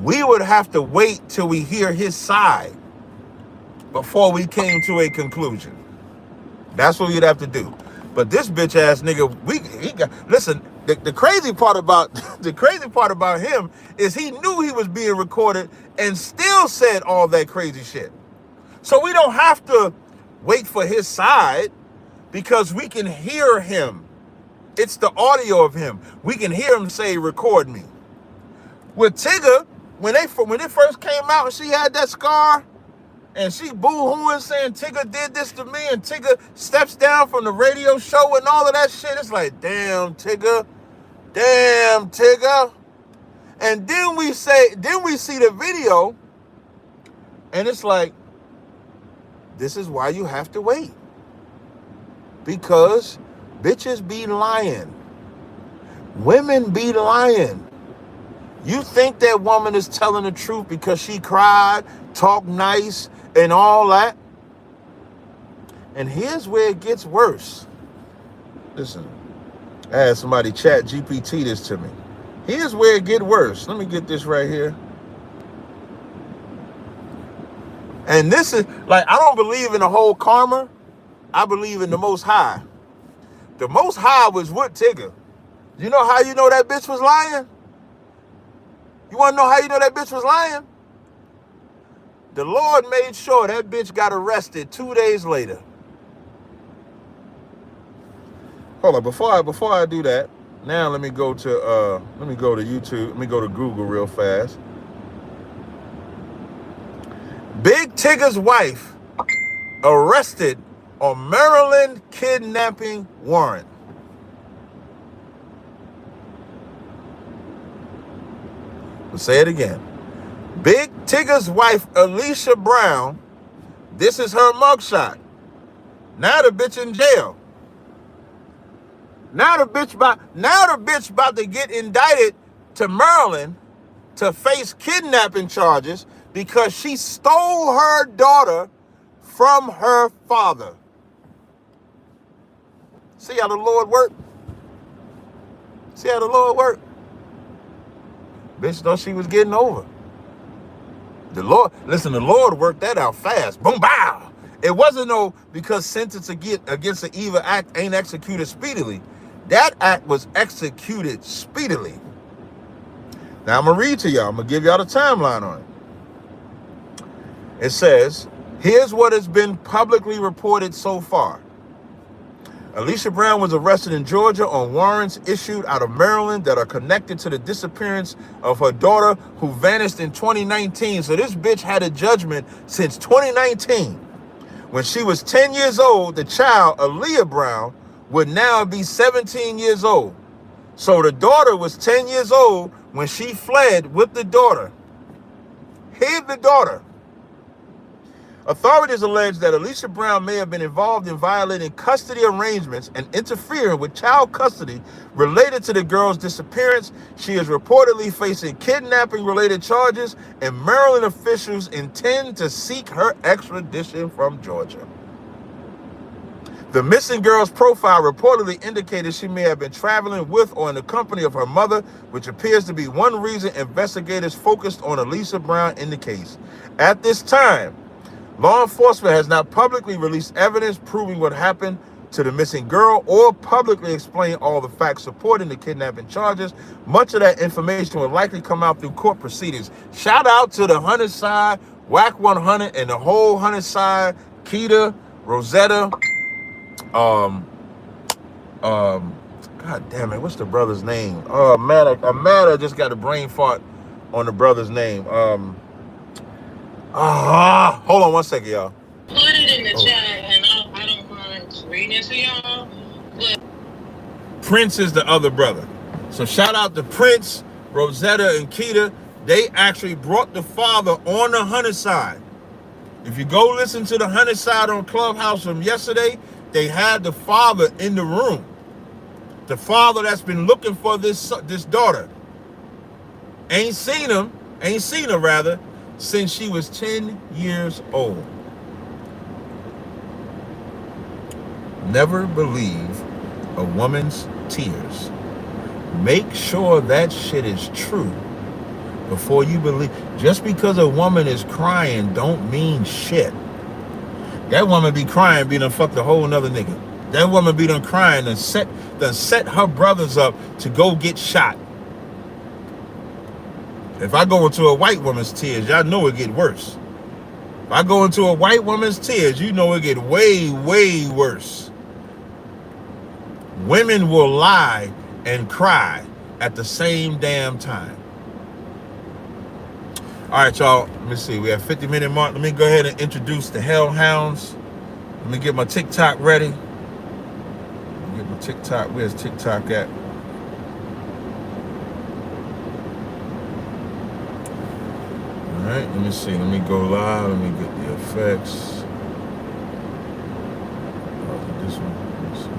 We would have to wait till we hear his side before we came to a conclusion. That's what we'd have to do. But this bitch ass nigga, listen, the crazy part about him is he knew he was being recorded and still said all that crazy shit. So we don't have to wait for his side because we can hear him. It's the audio of him. We can hear him say, record me. With Tigger, when it first came out and she had that scar and she boo-hooing saying Tigger did this to me and Tigger steps down from the radio show and all of that shit, it's like, damn, Tigger. Damn, Tigger. And then we see the video and it's like, this is why you have to wait. Because bitches be lying. Women be lying. You think that woman is telling the truth because she cried, talked nice, and all that? And here's where it gets worse. Listen, I had somebody chat GPT this to me. Here's where it gets worse. Let me get this right here. And this is, like, I don't believe in the whole karma. I believe in the Most High. The Most High was with Tigger. You know how you know that bitch was lying? You want to know how you know that bitch was lying? The Lord made sure that bitch got arrested 2 days later. Hold on, before I do that, now let me go to YouTube. Let me go to Google real fast. Big Tigger's wife arrested on Maryland kidnapping warrant. I'll say it again. Big Tigger's wife, Alicia Brown, this is her mugshot. Now the bitch in jail. Now the bitch about to get indicted to Maryland to face kidnapping charges because she stole her daughter from her father. See how the Lord worked? See how the Lord worked? Bitch thought she was getting over. The Lord worked that out fast. Boom, bow. It wasn't no because sentence against an evil act ain't executed speedily. That act was executed speedily. Now I'm going to read to y'all. I'm going to give y'all the timeline on it. It says, here's what has been publicly reported so far. Alicia Brown was arrested in Georgia on warrants issued out of Maryland that are connected to the disappearance of her daughter who vanished in 2019. So this bitch had a judgment since 2019. When she was 10 years old, the child, Aaliyah Brown, would now be 17 years old. So the daughter was 10 years old when she fled with the daughter. Hid the daughter. Authorities allege that Alicia Brown may have been involved in violating custody arrangements and interfering with child custody related to the girl's disappearance. She is reportedly facing kidnapping-related charges, and Maryland officials intend to seek her extradition from Georgia. The missing girl's profile reportedly indicated she may have been traveling with or in the company of her mother, which appears to be one reason investigators focused on Alicia Brown in the case. At this time, law enforcement has not publicly released evidence proving what happened to the missing girl or publicly explained all the facts supporting the kidnapping charges. Much of that information will likely come out through court proceedings. Shout out to the 100 side, WAC 100, and the whole 100 side, Keita, Rosetta, God damn it, what's the brother's name? Oh man, I just got a brain fart on the brother's name. Hold on one second, y'all. Put it in the chat, and I don't mind reading it to y'all. But Prince is the other brother. So shout out to Prince, Rosetta, and Keita. They actually brought the father on the 100 side. If you go listen to the 100 side on Clubhouse from yesterday, they had the father in the room. The father that's been looking for this daughter. Ain't seen her rather, since she was 10 years old. Never believe a woman's tears. Make sure that shit is true before you believe. Just because a woman is crying don't mean shit. That woman be crying, be done fucked a whole nother nigga. That woman be done crying and set her brothers up to go get shot. If I go into a white woman's tears, y'all know it get worse. I go into a white woman's tears, you know it get way, way worse. Women will lie and cry at the same damn time. All right, y'all. Let me see. We have 50-minute mark. Let me go ahead and introduce the Hellhounds. Let me get my TikTok ready. Get my TikTok. Where's TikTok at? All right. Let me see. Let me go live. Let me get the effects. Oh, this one. Let me see.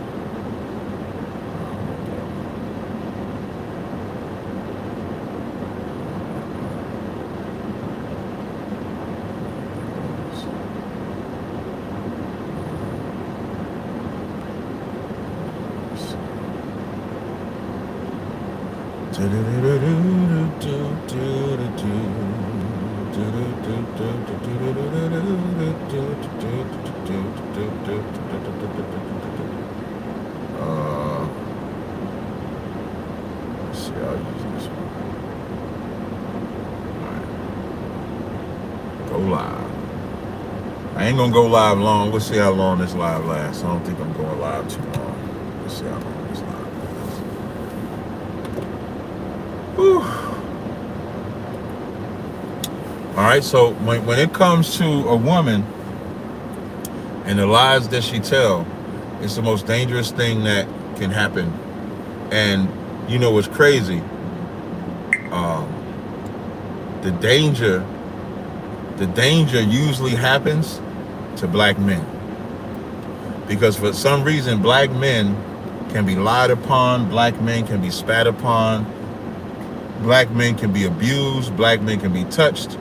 Let's see, I'll use this one. All right. Go live. I ain't gonna go live long. We'll see how long this live lasts. I don't think I'm going live too long. Let's see how long this live lasts. Whew. All right, so when it comes to a woman and the lies that she tell, it's the most dangerous thing that can happen. And you know what's crazy? The danger usually happens to black men, because for some reason black men can be lied upon, black men can be spat upon, black men can be abused, black men can be touched.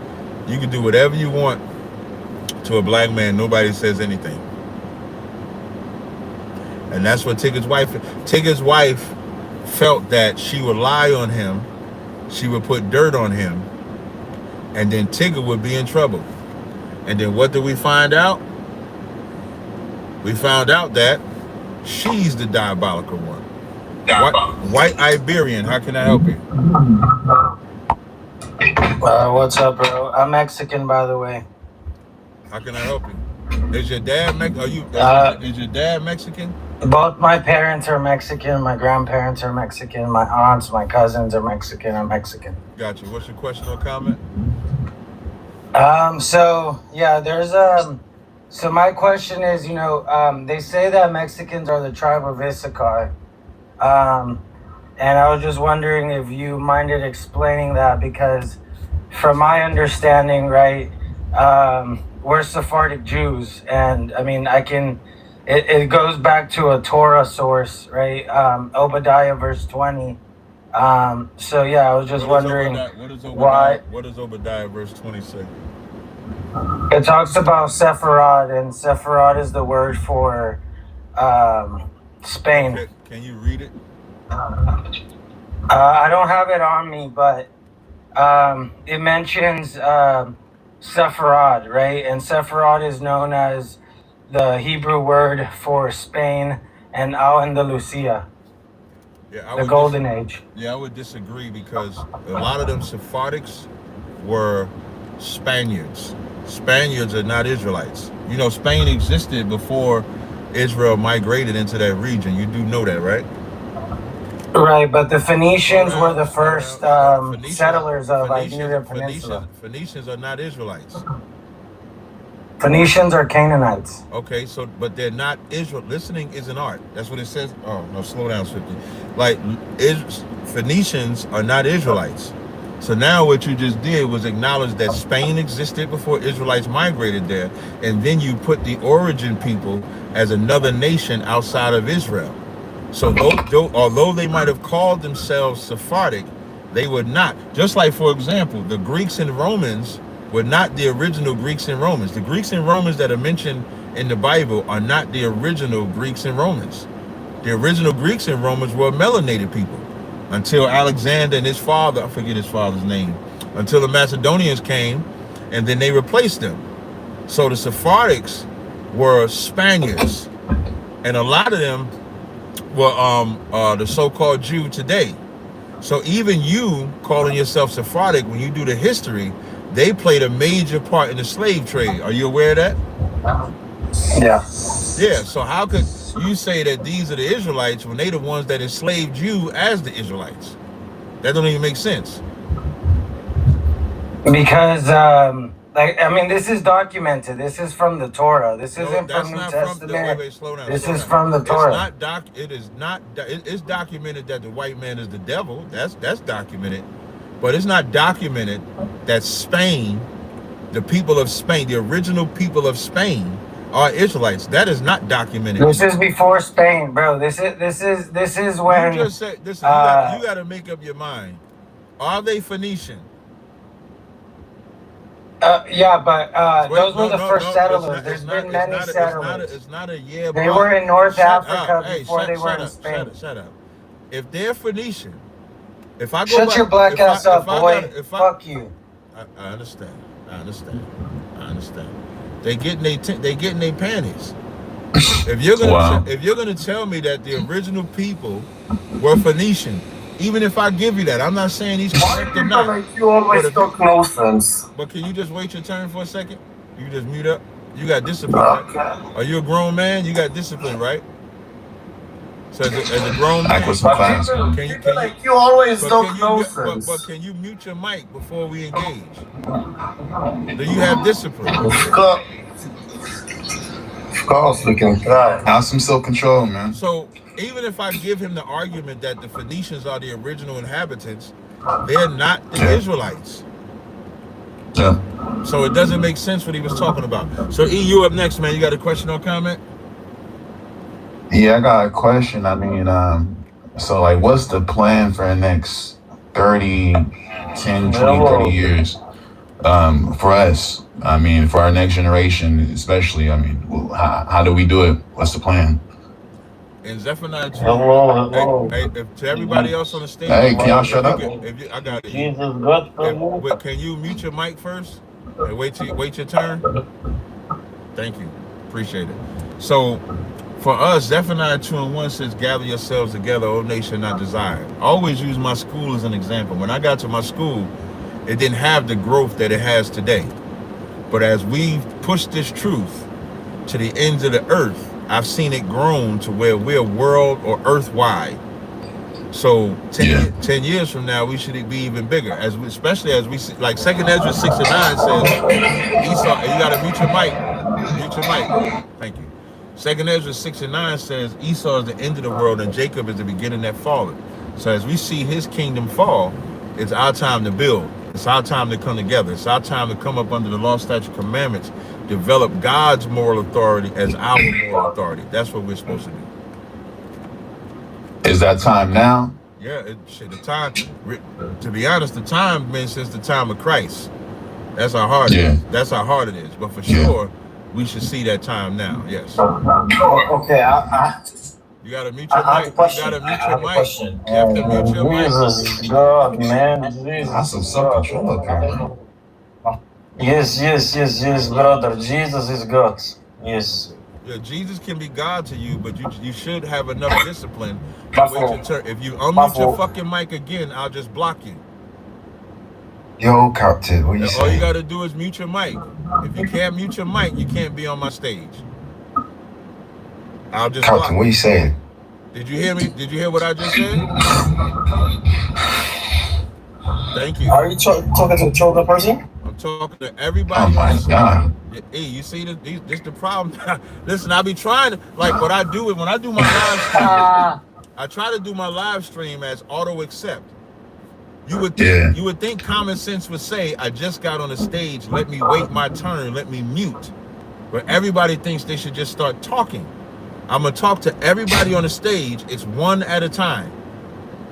You can do whatever you want to a black man. Nobody says anything. And that's what Tigger's wife felt, that she would lie on him, she would put dirt on him, and then Tigger would be in trouble. And then what did we find out? We found out that she's the diabolical one. White Iberian, how can I help you? What's up, bro? I'm Mexican, by the way. How can I help you? Is your dad is your dad Mexican? Both my parents are Mexican. My grandparents are Mexican. My aunts, my cousins are Mexican. I'm Mexican. Gotcha. What's your question or comment? So yeah, there's so my question is, they say that Mexicans are the tribe of Issachar. And I was just wondering if you minded explaining that, because from my understanding, right, we're Sephardic Jews, and I mean, it goes back to a Torah source, right? Obadiah verse 20. So yeah, I was just wondering why. What does Obadiah verse 20 say? It talks about Sepharad, and Sepharad is the word for Spain. Okay, can you read it? I don't have it on me, but it mentions Sepharad, right? And Sepharad is known as the Hebrew word for Spain and Al-Andalusia, the Golden Age. Yeah, I would disagree, because a lot of them Sephardics were Spaniards. Spaniards are not Israelites. You know, Spain existed before Israel migrated into that region. You do know that, right? Right, but the Phoenicians were the first settlers of Iberia Peninsula. Phoenicians are not Israelites. Phoenicians are Canaanites. Okay, so but they're not Israel. Listening is an art. That's what it says. Oh no, slow down, Swifty. Like Phoenicians are not Israelites. So now what you just did was acknowledge that Spain existed before Israelites migrated there, and then you put the origin people as another nation outside of Israel. So although they might have called themselves Sephardic, they were not. Just like, for example, the Greeks and Romans were not the original Greeks and Romans. The Greeks and Romans that are mentioned in the Bible are not the original Greeks and Romans. The original Greeks and Romans were melanated people until Alexander and his father, I forget his father's name, until the Macedonians came, and then they replaced them. So the Sephardics were Spaniards, and a lot of them were the so-called Jew today. So even you calling yourself Sephardic, when you do the history, they played a major part in the slave trade. Are you aware of that? Yeah. Yeah, so how could you say that these are the Israelites when they the ones that enslaved you as the Israelites? That don't even make sense. Because, like, I mean, this is documented. This is from the Torah. This isn't from New Testament. Wait, slow down. This slow is down. from the Torah. It's documented that the white man is the devil. That's documented. But it's not documented that Spain, the people of Spain, the original people of Spain, are Israelites. That is not documented. This is before Spain, bro. This is when you just said. Listen, you got to make up your mind. Are they Phoenician? Yeah, but those were the first settlers. There's been many settlers. It's not a yeah. They were in North Africa before they were in Spain. Shut up. If they're Phoenician, if I go shut your black ass up, boy. Fuck you. I understand. They getting their panties. If you're gonna tell me that the original people were Phoenician, even if I give you that, I'm not saying he's correct or not. Like you always talk nonsense. But can you just wait your turn for a second? You just mute up. You got discipline, right? Are you a grown man? You got discipline, right? So as a grown man, can you always talk nonsense? But can you mute your mic before we engage? Do you have discipline? Of course we can try. Have some self-control, man. So even if I give him the argument that the Phoenicians are the original inhabitants, they're not the Israelites. Yeah. So it doesn't make sense what he was talking about. So E, you up next, man. You got a question or comment? Yeah, I got a question. I mean, so like, what's the plan for the next 30, 10, 20, 30 years for us? I mean, for our next generation, especially. I mean, how do we do it? What's the plan? And Zephaniah 2. Hey, to everybody else on the stage. Hey, can y'all shut up? I got it. Can you mute your mic first and wait your turn? Thank you. Appreciate it. So, for us, Zephaniah 2:1 says, "Gather yourselves together, O nation not desired." I always use my school as an example. When I got to my school, it didn't have the growth that it has today. But as we've pushed this truth to the ends of the earth, I've seen it grown to where we're world or earth-wide. So 10 years from now, we should be even bigger. Especially as we see, like 2nd Ezra 6:9 says, Esau, you gotta mute your mic. Mute your mic. Thank you. 2nd Ezra 6:9 says Esau is the end of the world and Jacob is the beginning that falleth. So as we see his kingdom fall, it's our time to build. It's our time to come together. It's our time to come up under the law, statute, commandments, develop God's moral authority as our moral authority. That's what we're supposed to do. Is that time now? Yeah, the time, to be honest, the time been since the time of Christ. That's how hard it is. That's how hard it is. But for sure, we should see that time now. Yes. Okay, you gotta mute your mic. You gotta mute your mic. You have to mute your mic. Jesus God, man. That's some self-control up here, man. Yes, brother. Jesus is God. Yes. Yeah, Jesus can be God to you, but you should have enough discipline to wait your turn. If you unmute your fucking mic again, I'll just block you. Yo, Captain, what you saying? All you gotta do is mute your mic. If you can't mute your mic, you can't be on my stage. I'll just Captain, block what you saying? Did you hear me? Did you hear what I just said? Thank you. Are you talking to a chosen person? I'm talking to everybody. Oh my God. Hey, you see this the problem. Listen, I be trying to, like, what I do is when I do my live stream, I try to do my live stream as auto accept. You would think common sense would say, I just got on the stage, let me wait my turn, let me mute. But everybody thinks they should just start talking. I'm gonna talk to everybody on the stage. It's one at a time.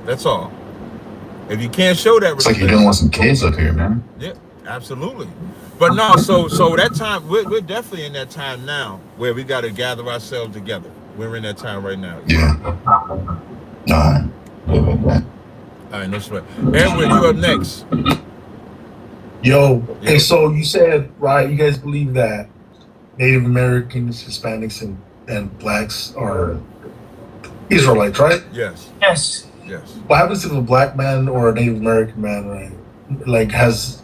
That's all. If you can't show that, it's like you're dealing with some kids up here, man. Yeah, absolutely. But no, so that time, we're definitely in that time now where we got to gather ourselves together. We're in that time right now. Yeah. All right, no sweat. Edwin, you up next. Yo, hey, so you said, right, you guys believe that Native Americans, Hispanics, and blacks are Israelites, right? Yes. What happens if a black man or a Native American man, right, like has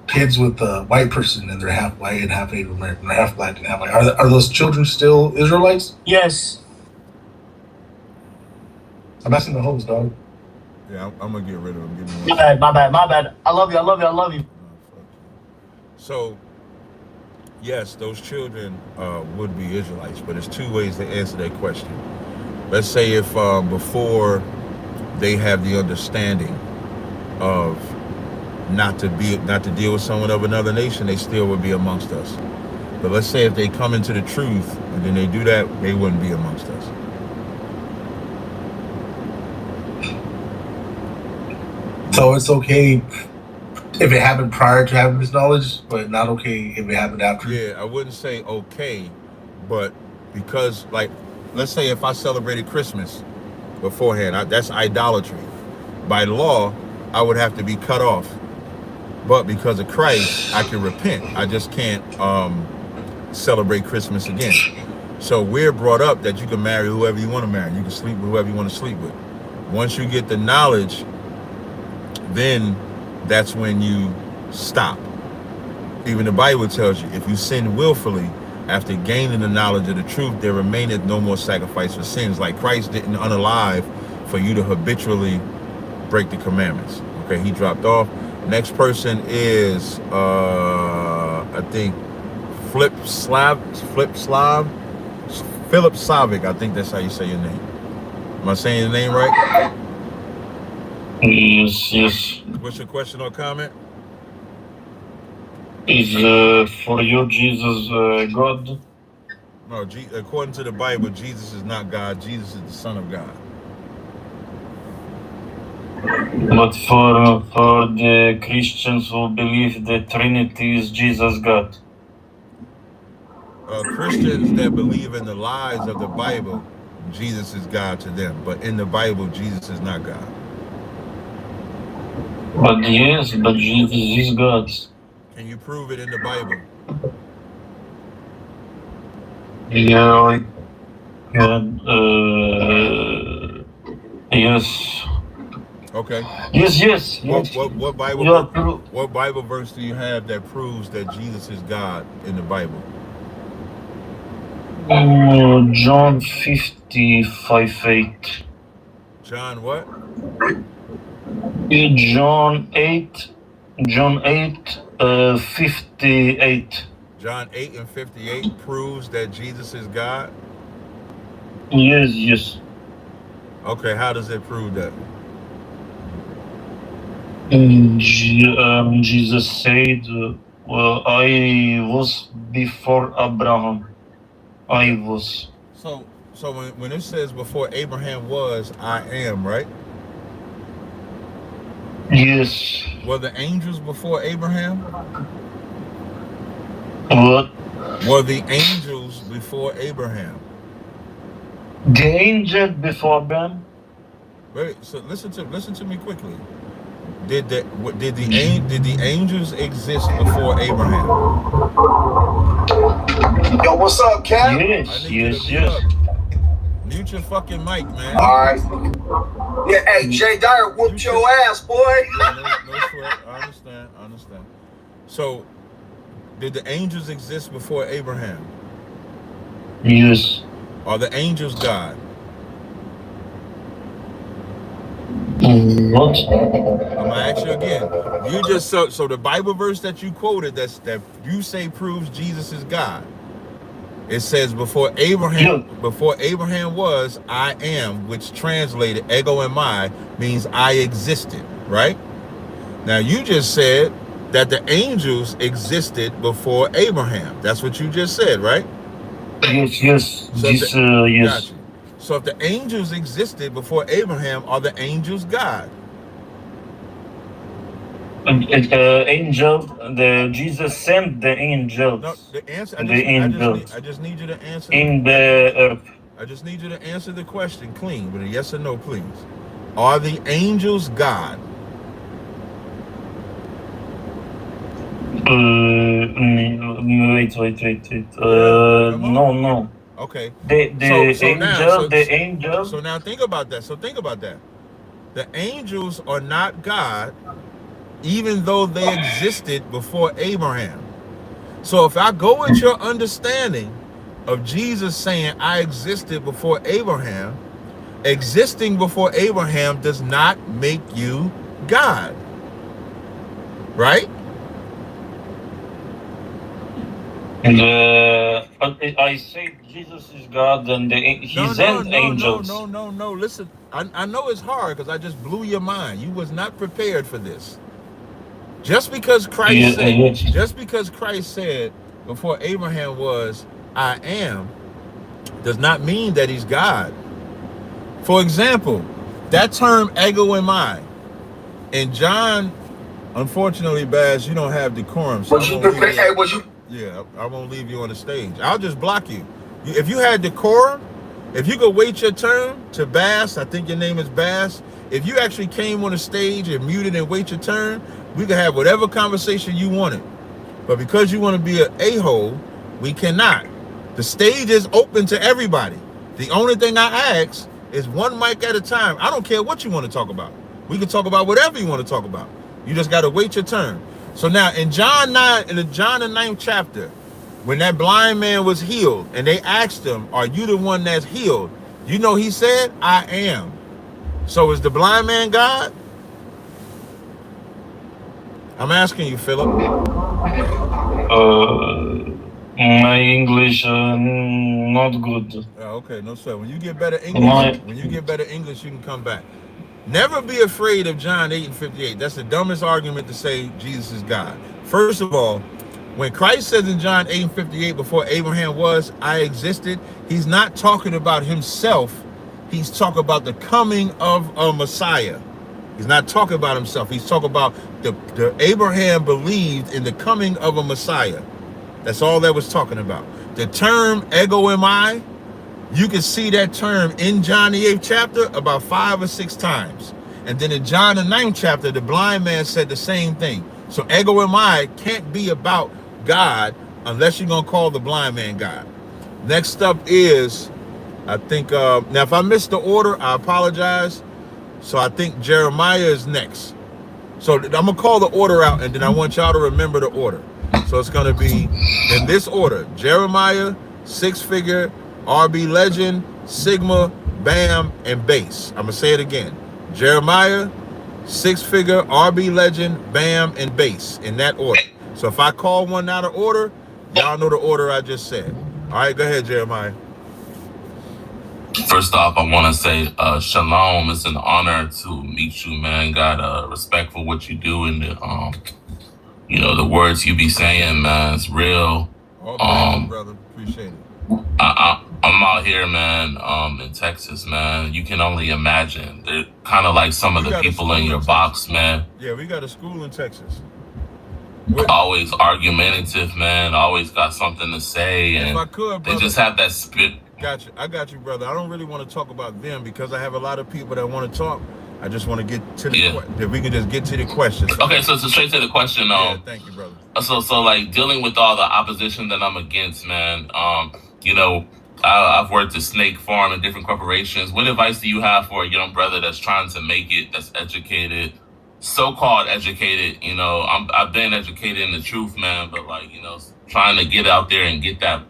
kids with a white person and they're half white and half Native American, or half black and half white. Are those children still Israelites? Yes. I'm asking the host, dog. Yeah, I'm gonna get rid of him. Give me My bad, my bad, my bad. I love you, I love you, I love you. So, yes, those children would be Israelites, but there's two ways to answer that question. Let's say if before they have the understanding of not to deal with someone of another nation, they still would be amongst us. But let's say if they come into the truth and then they do that, they wouldn't be amongst us. So it's okay if it happened prior to having this knowledge, but not okay if it happened after. Yeah, I wouldn't say okay, but because, like, let's say if I celebrated Christmas beforehand, that's idolatry. By law, I would have to be cut off. But because of Christ, I can repent. I just can't celebrate Christmas again. So we're brought up that you can marry whoever you want to marry. You can sleep with whoever you want to sleep with. Once you get the knowledge, then that's when you stop. Even the Bible tells you, if you sin willfully, after gaining the knowledge of the truth, there remaineth no more sacrifice for sins. Like Christ didn't unalive for you to habitually break the commandments. Okay, he dropped off. Next person is, I think, Philip Savic. I think that's how you say your name. Am I saying your name right? Yes, yes. What's your question or comment? Is for you Jesus God? No, according to the Bible, Jesus is not God. Jesus is the Son of God. But for the Christians who believe the Trinity is Jesus God. Christians that believe in the lies of the Bible, Jesus is God to them. But in the Bible, Jesus is not God. But yes, but Jesus is God. Can you prove it in the Bible? Yeah, yes. Okay. Yes. What Bible? What Bible verse do you have that proves that Jesus is God in the Bible? John 55:8. John what? John 8. John 8. 58. John 8 and 58 proves that Jesus is God? Yes. Okay, how does it prove that? Jesus said, well, I was before Abraham. I was. So when it says before Abraham was, I am, right? Yes. Were the angels before Abraham? What? Were the angels before Abraham? The angel before Abraham? Wait, so listen to me quickly. Did the angels exist before Abraham? Yo, what's up, Cap? Yes. Mute your fucking mic, man. All right. Yeah, hey, Jay Dyer whooped your ass, boy. Yeah, no sweat. I understand. So, did the angels exist before Abraham? Yes. Are the angels God? What? I'm gonna ask you again. You just so the Bible verse that you quoted that you say proves Jesus is God. It says before Abraham was, I am, which translated ego and my means I existed, right? Now you just said that the angels existed before Abraham. That's what you just said, right? Yes. So yes. Gotcha. So if the angels existed before Abraham, are the angels God? Angel, Jesus sent the angels. No, the answer. I just need you to answer. In the earth. I just need you to answer the question clean with a yes or no, please. Are the angels God? Wait. No. Okay. The angel. So now think about that. The angels are not God even though they existed before Abraham. So if I go with your understanding of Jesus saying, I existed before Abraham, existing before Abraham does not make you God. Right? And I say Jesus is God and he sent angels. No. Listen, I know it's hard because I just blew your mind. You was not prepared for this. Just because Christ said before Abraham was, I am, does not mean that he's God. For example, that term ego and I. And John, unfortunately, Baz, you don't have decorum. So I won't leave you on the stage. I'll just block you. If you had decorum, if you could wait your turn to Bass, I think your name is Bass. If you actually came on the stage and muted and wait your turn, we could have whatever conversation you wanted. But because you want to be an a-hole, we cannot. The stage is open to everybody. The only thing I ask is one mic at a time. I don't care what you want to talk about. We can talk about whatever you want to talk about. You just got to wait your turn. So now in John 9, in the John the 9th chapter, when that blind man was healed and they asked him, are you the one that's healed? You know, he said, I am. So is the blind man God? I'm asking you, Philip. My English not good. Okay, no sweat. When you get better English, you can come back. Never be afraid of John 8 and 58. That's the dumbest argument to say Jesus is God. First of all, when Christ says in John 8 and 58, before Abraham was, I existed, he's not talking about himself. He's talking about the coming of a Messiah. He's not talking about himself. He's talking about the Abraham believed in the coming of a Messiah. That's all that was talking about. The term ego am I, you can see that term in John the 8th chapter about 5 or 6 times. And then in John the 9th chapter, the blind man said the same thing. So ego am I can't be about God unless you're going to call the blind man God. Next up is, I think, now if I missed the order, I apologize. So I think Jeremiah is next. So I'm going to call the order out, and then I want y'all to remember the order. So it's going to be in this order: Jeremiah, Six Figure, RB Legend, Sigma, Bam, and Bass. I'm going to say it again. Jeremiah, Six Figure, RB Legend, Bam, and Bass, in that order. So if I call one out of order, y'all know the order I just said. All right, go ahead, Jeremiah. First off, I want to say shalom. It's an honor to meet you, man. Got respect for what you do and the words you be saying, man. It's real. Thank you, brother. Appreciate it. I'm out here, man, in Texas, man. You can only imagine. They're kind of like some of the people in your box, man. Yeah, we got a school in Texas. Always argumentative, man. Always got something to say, and if I could, brother, they just have that spit. I got you, brother. I don't really want to talk about them because I have a lot of people that want to talk. I just want to get to the if we can just get to the questions. Okay, so straight to the question. Thank you, brother. So like dealing with all the opposition that I'm against, man. I've worked at Snake Farm and different corporations. What advice do you have for a young brother that's trying to make it, that's educated, so-called educated? I've been educated in the truth, man, but trying to get out there and get that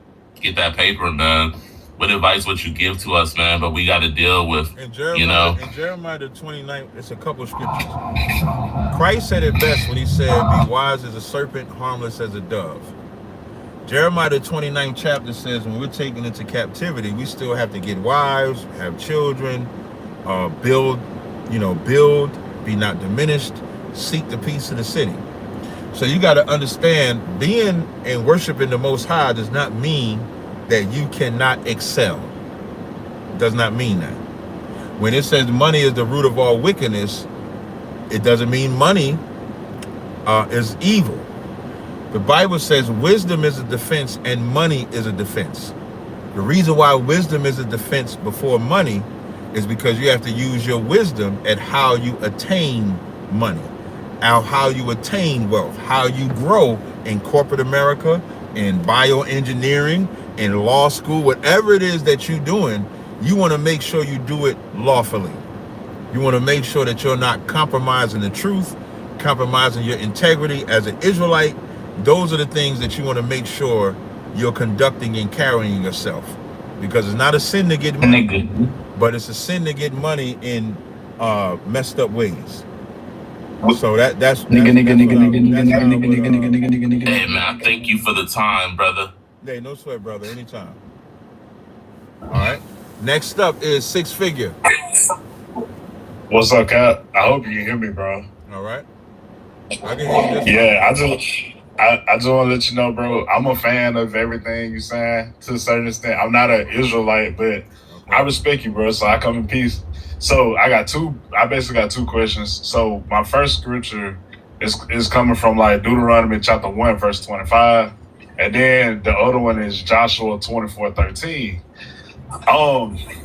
paper, man. What advice would you give to us, man? But we got to deal with, In Jeremiah the 29th, it's a couple of scriptures. Christ said it best when he said, be wise as a serpent, harmless as a dove. Jeremiah the 29th chapter says when we're taken into captivity, we still have to get wives, have children, build, be not diminished, seek the peace of the city. So you got to understand, being and worshiping the Most High does not mean that you cannot excel. It does not mean that. When it says money is the root of all wickedness, it doesn't mean money is evil. The Bible says wisdom is a defense and money is a defense. The reason why wisdom is a defense before money is because you have to use your wisdom at how you attain money, how you attain wealth, how you grow in corporate America, in bioengineering, in law school, whatever it is that you're doing, you want to make sure you do it lawfully. You want to make sure that you're not compromising the truth compromising your integrity as an Israelite. Those are the things that you want to make sure you're conducting and carrying yourself, because it's not a sin to get money, but it's a sin to get money in messed up ways. So that's Hey man, thank you for the time, brother. Hey, no sweat, brother. Anytime. All right. Next up is Six Figure. What's up, Cap? I hope you can hear me, bro. All right. I can hear you. Yeah, I just want to let you know, bro, I'm a fan of everything you're saying to a certain extent. I'm not an Israelite, but I respect you, bro. So I come in peace. So I basically got two questions. So my first scripture is coming from like Deuteronomy chapter 1, verse 25. And then the other one is Joshua 24:13.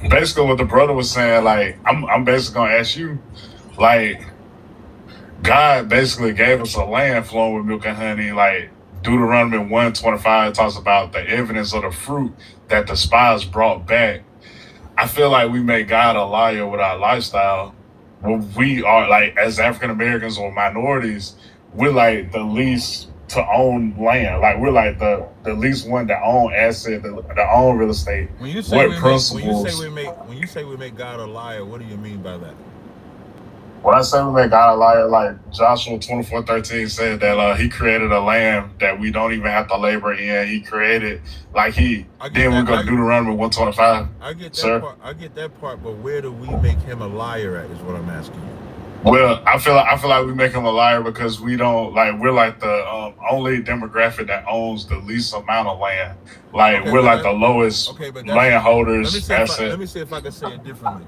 Basically what the brother was saying, like, I'm basically gonna ask you, like, God basically gave us a land flowing with milk and honey. Like Deuteronomy 1:25 talks about the evidence of the fruit that the spies brought back. I feel like we make God a liar with our lifestyle. When we are, like, as African Americans or minorities, we're like the least to own land. Like we're like the least one to own asset, to own real estate. When you say we make God a liar, what do you mean by that? When I say we make God a liar, like Joshua 24:13 said that he created a land that we don't even have to labor in. He created, like then we go to Deuteronomy 1:25. I get that part. I get that part, but where do we make him a liar at? Is what I'm asking you. Well, I feel like we make him a liar because we don't, like, we're like the only demographic that owns the least amount of land. Like we're like the lowest landholders. Let me see if I can say it differently.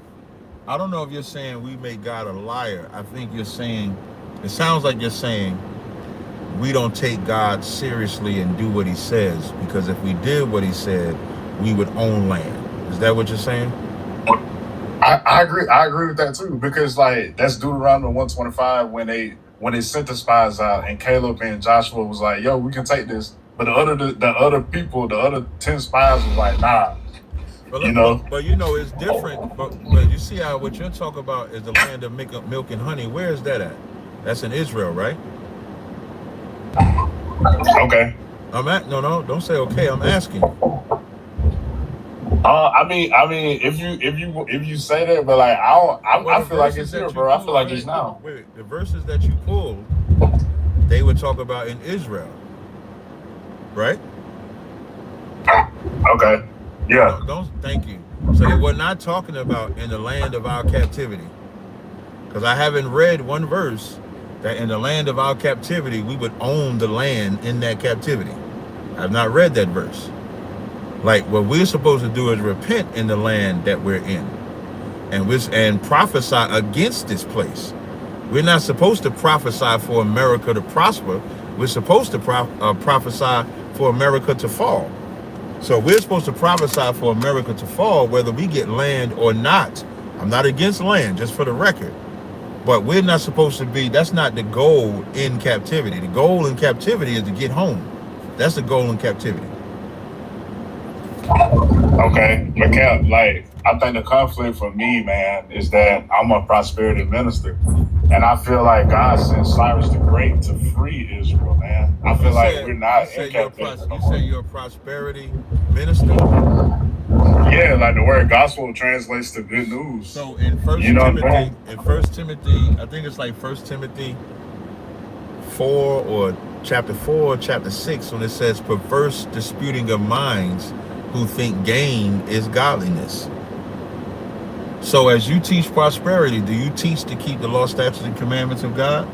I don't know if you're saying we make God a liar. I think you're saying, it sounds like you're saying we don't take God seriously and do what he says, because if we did what he said, we would own land. Is that what you're saying? I agree with that too, because like that's Deuteronomy 1:25 when they sent the spies out and Caleb and Joshua was like, yo, we can take this. But the other people, the other 10 spies was like, nah. But it's different. But you see how what you're talking about is the land of milk and honey. Where is that at? That's in Israel, right? Okay. No, don't say okay. I'm asking you. I mean, if you say that, but like I feel like it's here, bro. I feel like it's now. Wait, the verses that you pulled, they would talk about in Israel, right? Okay. Yeah. Don't thank you. So they were not talking about in the land of our captivity, because I haven't read one verse that in the land of our captivity we would own the land in that captivity. I've not read that verse. Like what we're supposed to do is repent in the land that we're in, and prophesy against this place. We're not supposed to prophesy for America to prosper. We're supposed to prophesy for America to fall. So we're supposed to prophesy for America to fall, whether we get land or not. I'm not against land, just for the record. But we're not supposed to be, that's not the goal in captivity. The goal in captivity is to get home. That's the goal in captivity. Okay, but Cap, like, I think the conflict for me, man, is that I'm a prosperity minister, and I feel like God sent Cyrus the Great to free Israel, man. I feel like we're not in captivity. You say you're a prosperity minister? Yeah, like the word gospel translates to good news. So in First Timothy, I think it's like 1 Timothy 4 or chapter 4, chapter 6, when it says perverse disputing of minds who think gain is godliness. So as you teach prosperity, do you teach to keep the law, statutes, and commandments of God?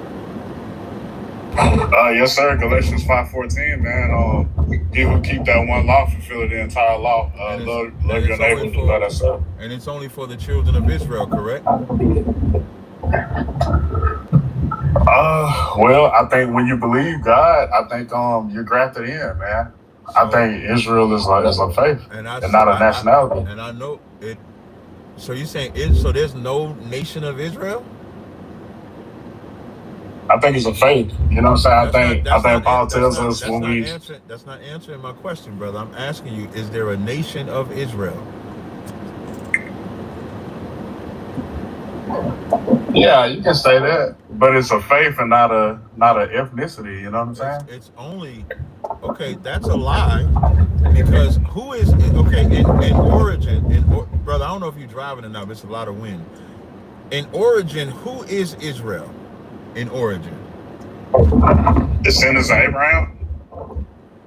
Yes, sir. Galatians 5:14, man. He who keep that one law fulfill the entire law. Love your neighbor, love thyself. And it's only for the children of Israel, correct? Well, I think when you believe God, I think you're grafted in, man. So, I think Israel is a faith and not a nationality. And I know it. So you're saying so there's no nation of Israel? I think it's a faith. You know what I'm saying? I think Paul tells us when we. That's not answering my question, brother. I'm asking you: is there a nation of Israel? Yeah, you can say that, but it's a faith and not a ethnicity. You know what I'm saying? It's only okay. That's a lie because who is okay in origin? Brother, I don't know if you're driving or not. But it's a lot of wind. In origin, who is Israel? In origin, Descendants of Abraham.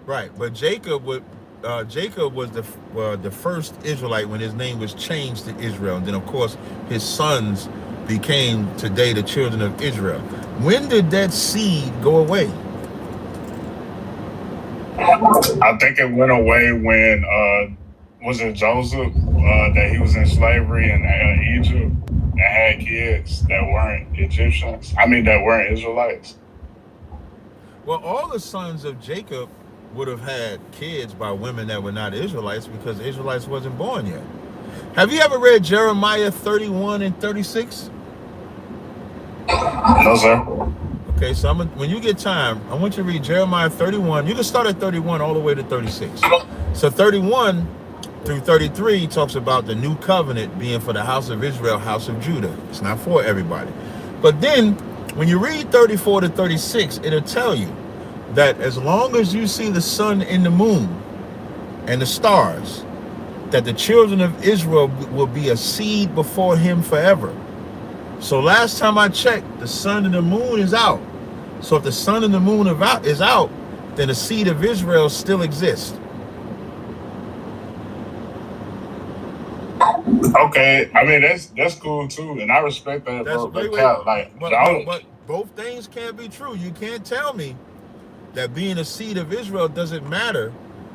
right? But Jacob was the first Israelite when his name was changed to Israel, and then of course his sons became today the children of Israel. When did that seed go away? I think it went away when was it Joseph that he was in slavery in Egypt and had kids that weren't Egyptians. I mean, that weren't Israelites. Well, all the sons of Jacob would have had kids by women that were not Israelites because the Israelites wasn't born yet. Have you ever read Jeremiah 31 and 36? No, sir. Okay, so when you get time, I want you to read Jeremiah 31. You can start at 31 all the way to 36. So 31 through 33 talks about the new covenant being for the house of Israel, house of Judah. It's not for everybody. But then when you read 34 to 36, it'll tell you that as long as you see the sun and the moon and the stars, that the children of Israel will be a seed before him forever. So last time I checked, the sun and the moon is out. So if the sun and the moon is out, then the seed of Israel still exists. Okay, I mean that's cool too, and I respect that. But both things can't be true. You can't tell me that being a seed of Israel doesn't matter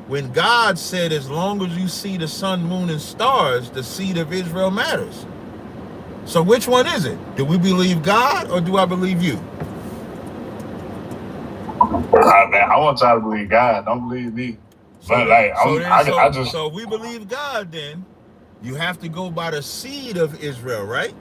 when God said as long as you see the sun, moon, and stars, the seed of Israel matters. So which one is it? Do we believe God or do I believe you? Man, I want y'all to believe God. Don't believe me. But so we believe God, then you have to go by the seed of Israel, right?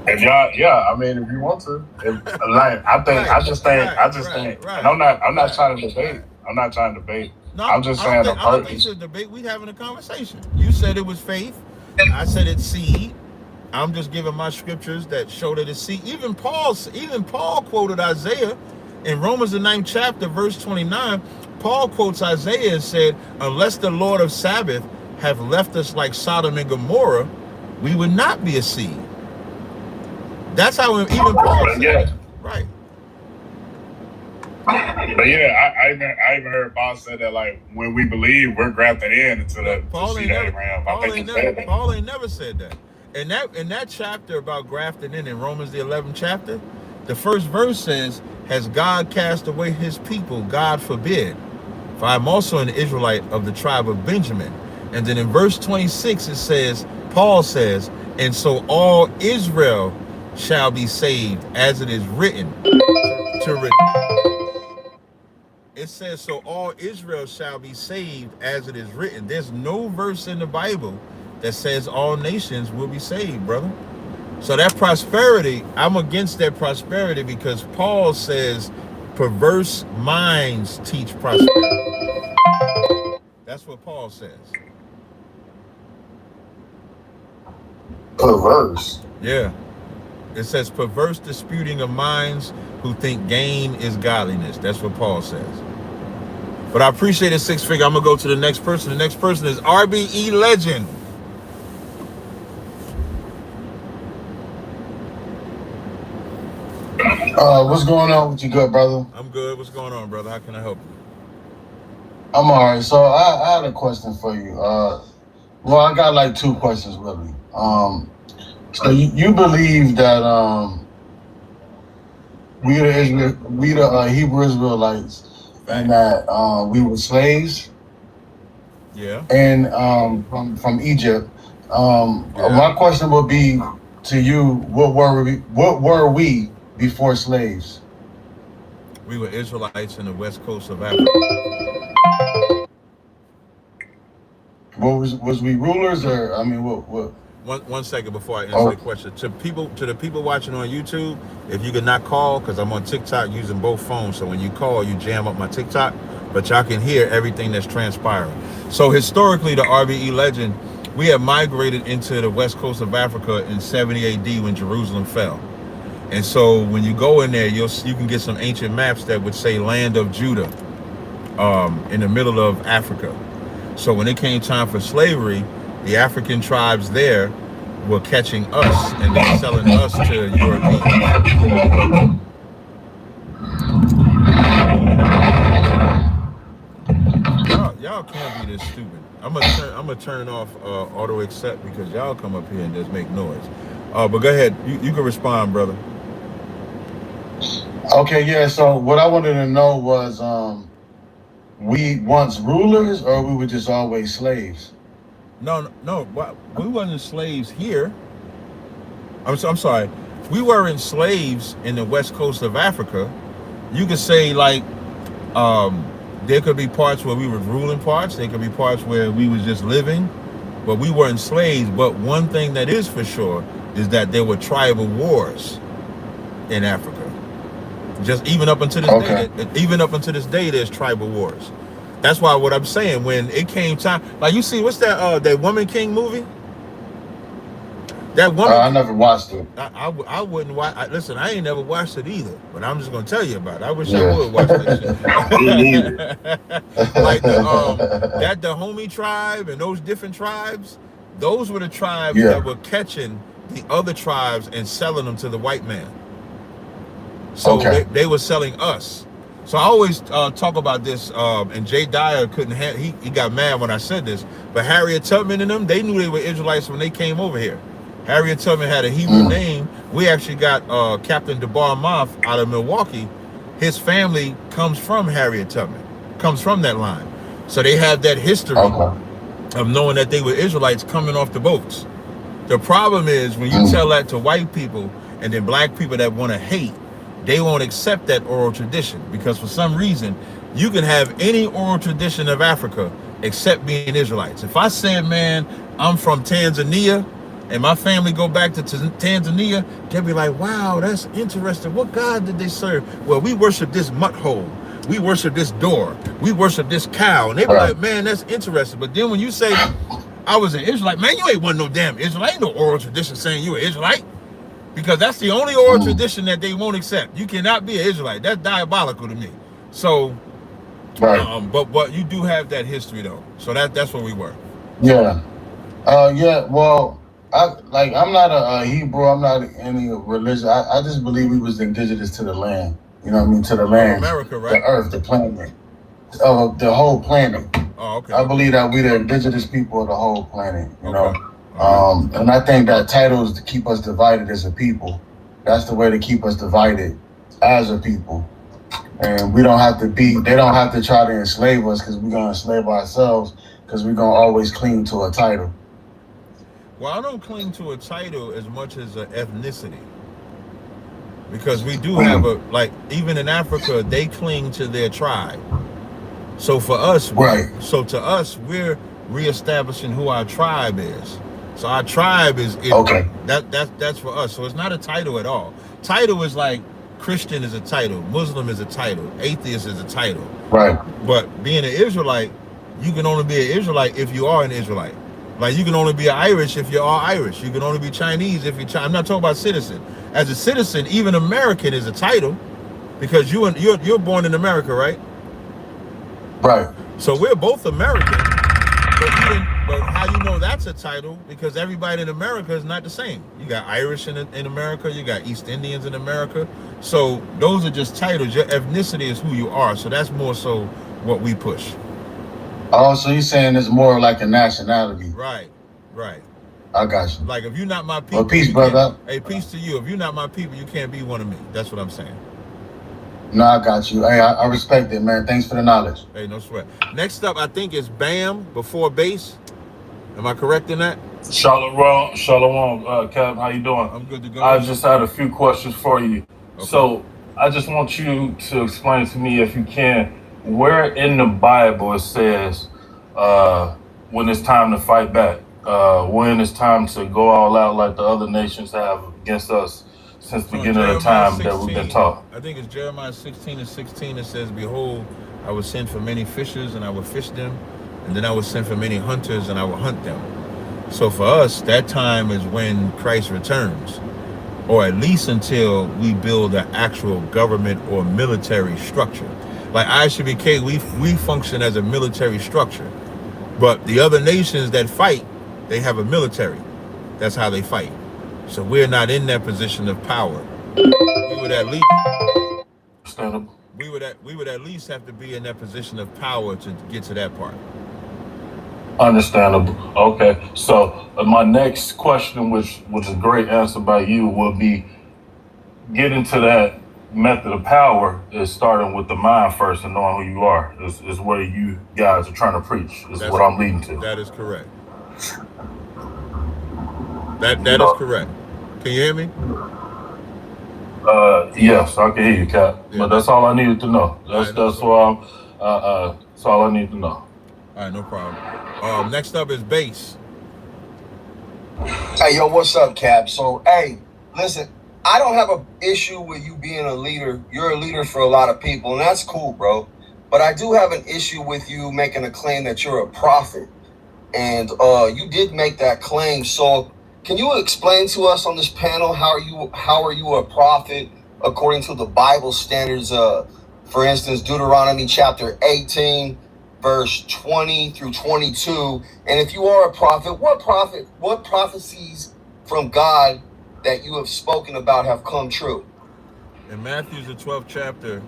If y'all, yeah, I mean, if you want to, I just think, and I'm not trying to debate. I'm not trying to debate. No, I'm just saying the I don't think purpose. it's a debate. We're having a conversation. You said it was faith. I said it's seed. I'm just giving my scriptures that show that it's seed. Even Paul quoted Isaiah in Romans the 9th chapter, verse 29. Paul quotes Isaiah and said, "Unless the Lord of Sabbath have left us like Sodom and Gomorrah, we would not be a seed." That's how even Paul said. Yeah. Right. But yeah, I even heard Paul say that, like, when we believe, we're grafted into the seed of Abraham. Paul ain't never said that. In that chapter about grafted in Romans the 11th chapter, the first verse says, "Has God cast away his people? God forbid. For I am also an Israelite of the tribe of Benjamin." And then in verse 26 it says, Paul says, "And so all Israel shall be saved, as it is written." It says, "So all Israel shall be saved, as it is written." There's no verse in the Bible that says all nations will be saved, brother. So that prosperity, I'm against that prosperity because Paul says perverse minds teach prosperity. That's what Paul says. Perverse? Yeah. It says perverse disputing of minds who think gain is godliness. That's what Paul says. But I appreciate it, Six Figure. I'm going to go to the next person. The next person is RBE Legend. What's going on with you, good brother? I'm good. What's going on, brother? How can I help you? I'm all right. So I had a question for you. Well, I got like two questions really. So you believe that we the Hebrew Israelites, and that we were slaves? Yeah. And from Egypt. My question would be to you: What were we before slaves? We were Israelites in the west coast of Africa. Was we rulers, or I mean, what? One second before I answer the question. To the people watching on YouTube, if you could not call, because I'm on TikTok using both phones, so when you call, you jam up my TikTok, but y'all can hear everything that's transpiring. So historically, the RBE Legend, we had migrated into the west coast of Africa in 70 AD when Jerusalem fell. And so when you go in there, you can get some ancient maps that would say land of Judah in the middle of Africa. So when it came time for slavery, the African tribes there were catching us and then selling us to Europeans. Y'all can't be this stupid. I'm gonna turn off auto accept because y'all come up here and just make noise. But go ahead, you can respond, brother. Okay, yeah. So what I wanted to know was, we once rulers, or we were just always slaves? No, we wasn't slaves here. I'm sorry. We weren't slaves in the west coast of Africa. You could say like, there could be parts where we were ruling parts. There could be parts where we was just living, but we weren't slaves. But one thing that is for sure is that there were tribal wars in Africa. Just even up until this day, there's tribal wars. That's why what I'm saying, when it came time, like you see, what's that Woman King movie? That woman. I never watched it. I wouldn't watch. Listen, I ain't never watched it either, but I'm just gonna tell you about it. I wish I would watch that shit. Like the Dahomey tribe and those different tribes, those were the tribes that were catching the other tribes and selling them to the white man. So they were selling us. So I always talk about this, and Jay Dyer couldn't have, he got mad when I said this, but Harriet Tubman and them, they knew they were Israelites when they came over here. Harriet Tubman had a Hebrew name. We actually got Captain DeBar Moth out of Milwaukee. His family comes from Harriet Tubman, comes from that line. So they have that history of knowing that they were Israelites coming off the boats. The problem is when you tell that to white people and then black people that want to hate, they won't accept that oral tradition, because for some reason you can have any oral tradition of Africa except being Israelites. If I said, man, I'm from Tanzania and my family go back to Tanzania, they'll be like, wow, that's interesting. What God did they serve? Well, we worship this mud hole. We worship this door. We worship this cow. And they be like, man, that's interesting. But then when you say I was an Israelite, man, you ain't one no damn Israelite. Ain't no oral tradition saying you an Israelite. Because that's the only oral tradition that they won't accept. You cannot be an Israelite. That's diabolical to me. So, but you do have that history though. So that's where we were. Yeah. Well, I'm not a Hebrew. I'm not any religion. I just believe we was indigenous to the land. You know what I mean? To the land, America, right? The earth, the planet, the whole planet. Oh, okay. I believe that we the indigenous people of the whole planet. You know. And I think that title is to keep us divided as a people. That's the way to keep us divided as a people. And we don't have to they don't have to try to enslave us, because we're going to enslave ourselves, because we're going to always cling to a title. Well, I don't cling to a title as much as an ethnicity. Because we do have even in Africa, they cling to their tribe. So for us, so to us, we're reestablishing who our tribe is. So our tribe is that's for us. So it's not a title at all. Title is like Christian is a title, Muslim is a title, atheist is a title. Right. But being an Israelite, you can only be an Israelite if you are an Israelite. Like you can only be Irish if you are Irish. You can only be Chinese if you're Chinese. I'm not talking about citizen. As a citizen, even American is a title, because you're born in America, right? Right. So we're both American. But how you know that's a title? Because everybody in America is not the same. You got Irish in America, you got East Indians in America. So those are just titles. Your ethnicity is who you are. So that's more so what we push. Oh, so you're saying it's more like a nationality. Right. I got you. Like if you're not my people. Well, peace, brother. Hey, peace to you. If you're not my people, you can't be one of me. That's what I'm saying. No, I got you. Hey, I respect it, man. Thanks for the knowledge. Hey, no sweat. Next up, I think is Bam before base. Am I correct in that? Shalom, Kev. How you doing? I'm good to go. I just had a few questions for you. Okay. So I just want you to explain to me, if you can, where in the Bible it says when it's time to fight back, when it's time to go all out like the other nations have against us since the beginning of the time 16, that we've been taught. I think it's Jeremiah 16:16. It says, behold, I will send for many fishers and I will fish them. And then I will send for many hunters and I will hunt them. So for us, that time is when Christ returns, or at least until we build an actual government or military structure. Like ISBK, we function as a military structure, but the other nations that fight, they have a military. That's how they fight. So we're not in that position of power. We would at least we would at least have to be in that position of power to get to that part. Understandable. Okay. So my next question, which was a great answer by you, will be getting to that method of power is starting with the mind first and knowing who you are. Is where you guys are trying to preach. Is what I'm leading to. That is correct. That is correct. Can you hear me? Yes, I can hear you, Cap. Yeah, but that's all I needed to know. That's why that's all I need to know. All right, no problem. Next up is Bass. Hey, yo, what's up, Cap? So, hey, listen, I don't have an issue with you being a leader. You're a leader for a lot of people, and that's cool, bro. But I do have an issue with you making a claim that you're a prophet. And you did make that claim. So can you explain to us on this panel how are you a prophet according to the Bible standards? For instance, Deuteronomy chapter 18, verse 20 through 22. And if you are a prophet, what prophecies from God that you have spoken about have come true? In Matthew the 12th chapter,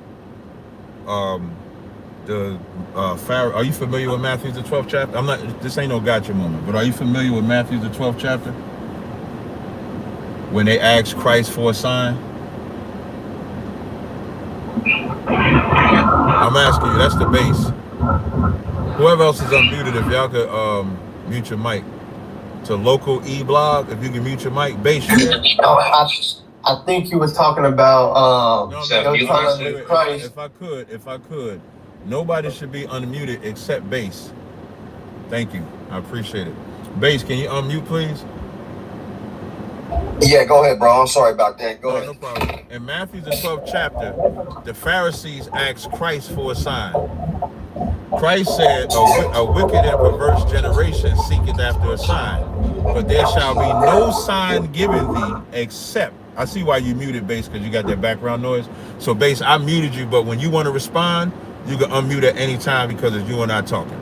Pharaoh. Are you familiar with Matthew the 12th chapter? I'm not. This ain't no gotcha moment, but are you familiar with Matthew the 12th chapter? When they asked Christ for a sign. I'm asking you. That's the base. Whoever else is unmuted, if y'all could mute your mic. To local e-blog, if you can mute your mic. Base. I think you was talking about Christ. If I could. Nobody should be unmuted except Bass. Thank you. I appreciate it. Bass, can you unmute, please? Yeah, go ahead, bro. I'm sorry about that. Go ahead. No problem. In Matthew the 12th chapter, the Pharisees asked Christ for a sign. Christ said, a wicked and perverse generation seeketh after a sign, but there shall be no sign given thee except. I see why you muted, Bass, because you got that background noise. So, Bass, I muted you, but when you want to respond, you can unmute at any time because it's you and I talking.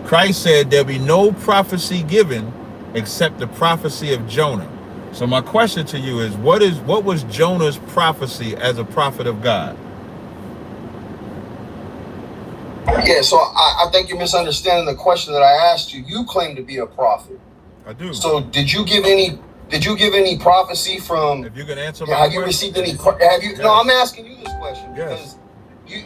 Christ said there'll be no prophecy given except the prophecy of Jonah. So my question to you is, what was Jonah's prophecy as a prophet of God? Yeah, so I think you're misunderstanding the question that I asked you. You claim to be a prophet. I do. So did you give any prophecy from? If you can answer my have question. You received any? Have you? Yes. No, I'm asking you this question because you.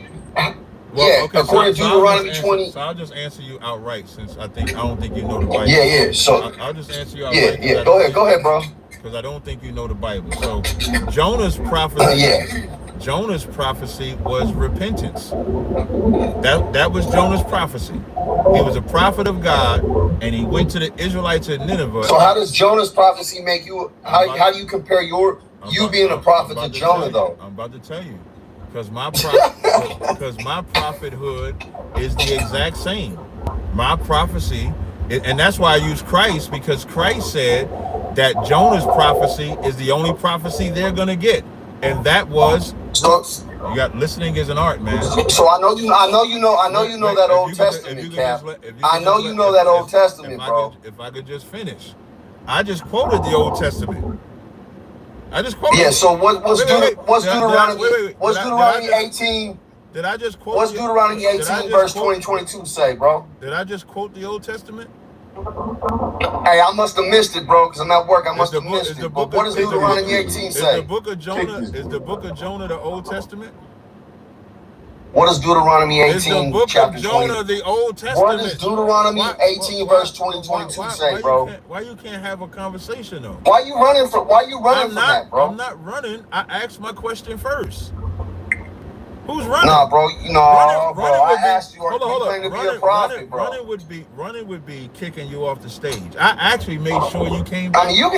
Well, okay, according to Deuteronomy 20. So I'll just answer you outright, since I don't think you know the Bible. Yeah. So I'll just answer you outright. Yeah. Go ahead, bro. Because I don't think you know the Bible. So Jonah's prophecy. Jonah's prophecy was repentance. That was Jonah's prophecy. He was a prophet of God, and he went to the Israelites at Nineveh. So how does Jonah's prophecy make you? How do you compare you being a prophet to Jonah, though? I'm about to tell you. Because my prophethood is the exact same. My prophecy, and that's why I use Christ, because Christ said that Jonah's prophecy is the only prophecy they're gonna get, and that was. You got listening is an art, man. So I know you know that Old Testament, Cap. I know you know that Old Testament, bro. If I could just finish, I just quoted the Old Testament. Yeah, so what's Deuteronomy 18? Did I just quote? What's Deuteronomy 18 verse 2022 say, bro? Did I just quote the Old Testament? Hey, I must have missed it, bro, because I'm at work. I must have missed it. But what does Deuteronomy 18 say? Is the book of Jonah the Old Testament? What does Deuteronomy 18 chapter 20? Jonah the Old Testament? What does Deuteronomy 18 verse 2022 say, bro? Why you can't have a conversation though? Why you running from that, bro? I'm not running. I asked my question first. Who's running? Nah, bro. I asked you. Hold on. To be a prophet, bro. Running would be kicking you off the stage. I actually made sure you came back. I mean, you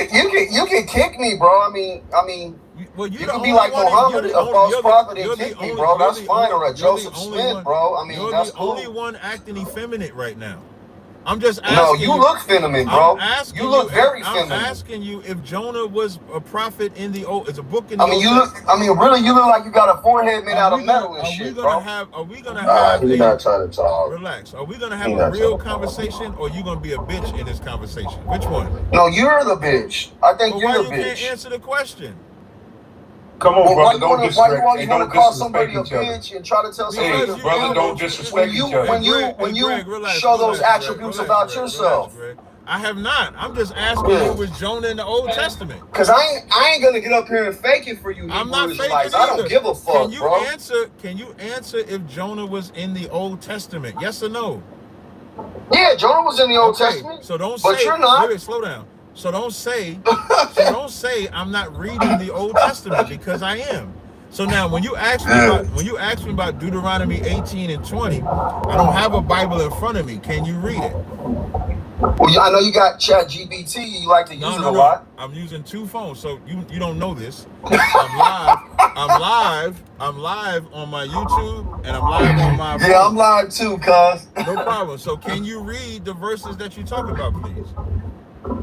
can kick me, bro. I mean. Well, you can be like Muhammad, a false prophet, and kick me, bro. That's fine. Or a Joseph Smith, bro. I mean, that's cool. You're the only one acting effeminate right now. I'm just asking. No, you look feminine, bro. You look very feminine. I'm asking you if Jonah was a prophet in the old. It's a book in the I mean, Old you look. I mean, really, you look like you got a forehead made out of metal and shit, bro. Are we gonna have? He's not trying to talk. Relax. Are we gonna have a real conversation, or are you gonna be a bitch in this conversation? Which one? No, you're the bitch. I think you're the bitch. Why you can't answer the question? Come on, brother, don't disrespect. Why you always want to call somebody a bitch and try to tell somebody Hey, brother, don't disrespect each other. When you show those attributes about yourself. I have not. I'm just asking you, was Jonah in the Old Testament? Because I ain't gonna get up here and fake it for you. I'm not faking it. I don't give a fuck, bro. Can you answer if Jonah was in the Old Testament? Yes or no? Yeah, Jonah was in the Old Testament. So don't say. But you're not. Wait, slow down. So don't say. I'm not reading the Old Testament, because I am. So now, when you ask me about Deuteronomy 18 and 20, I don't have a Bible in front of me. Can you read it? Well, I know you got ChatGPT. You like to use it a lot. I'm using two phones, so you don't know this. I'm live on my YouTube, and I'm live on my phone. Yeah, I'm live too, cuz. No problem. So can you read the verses that you talk about, please?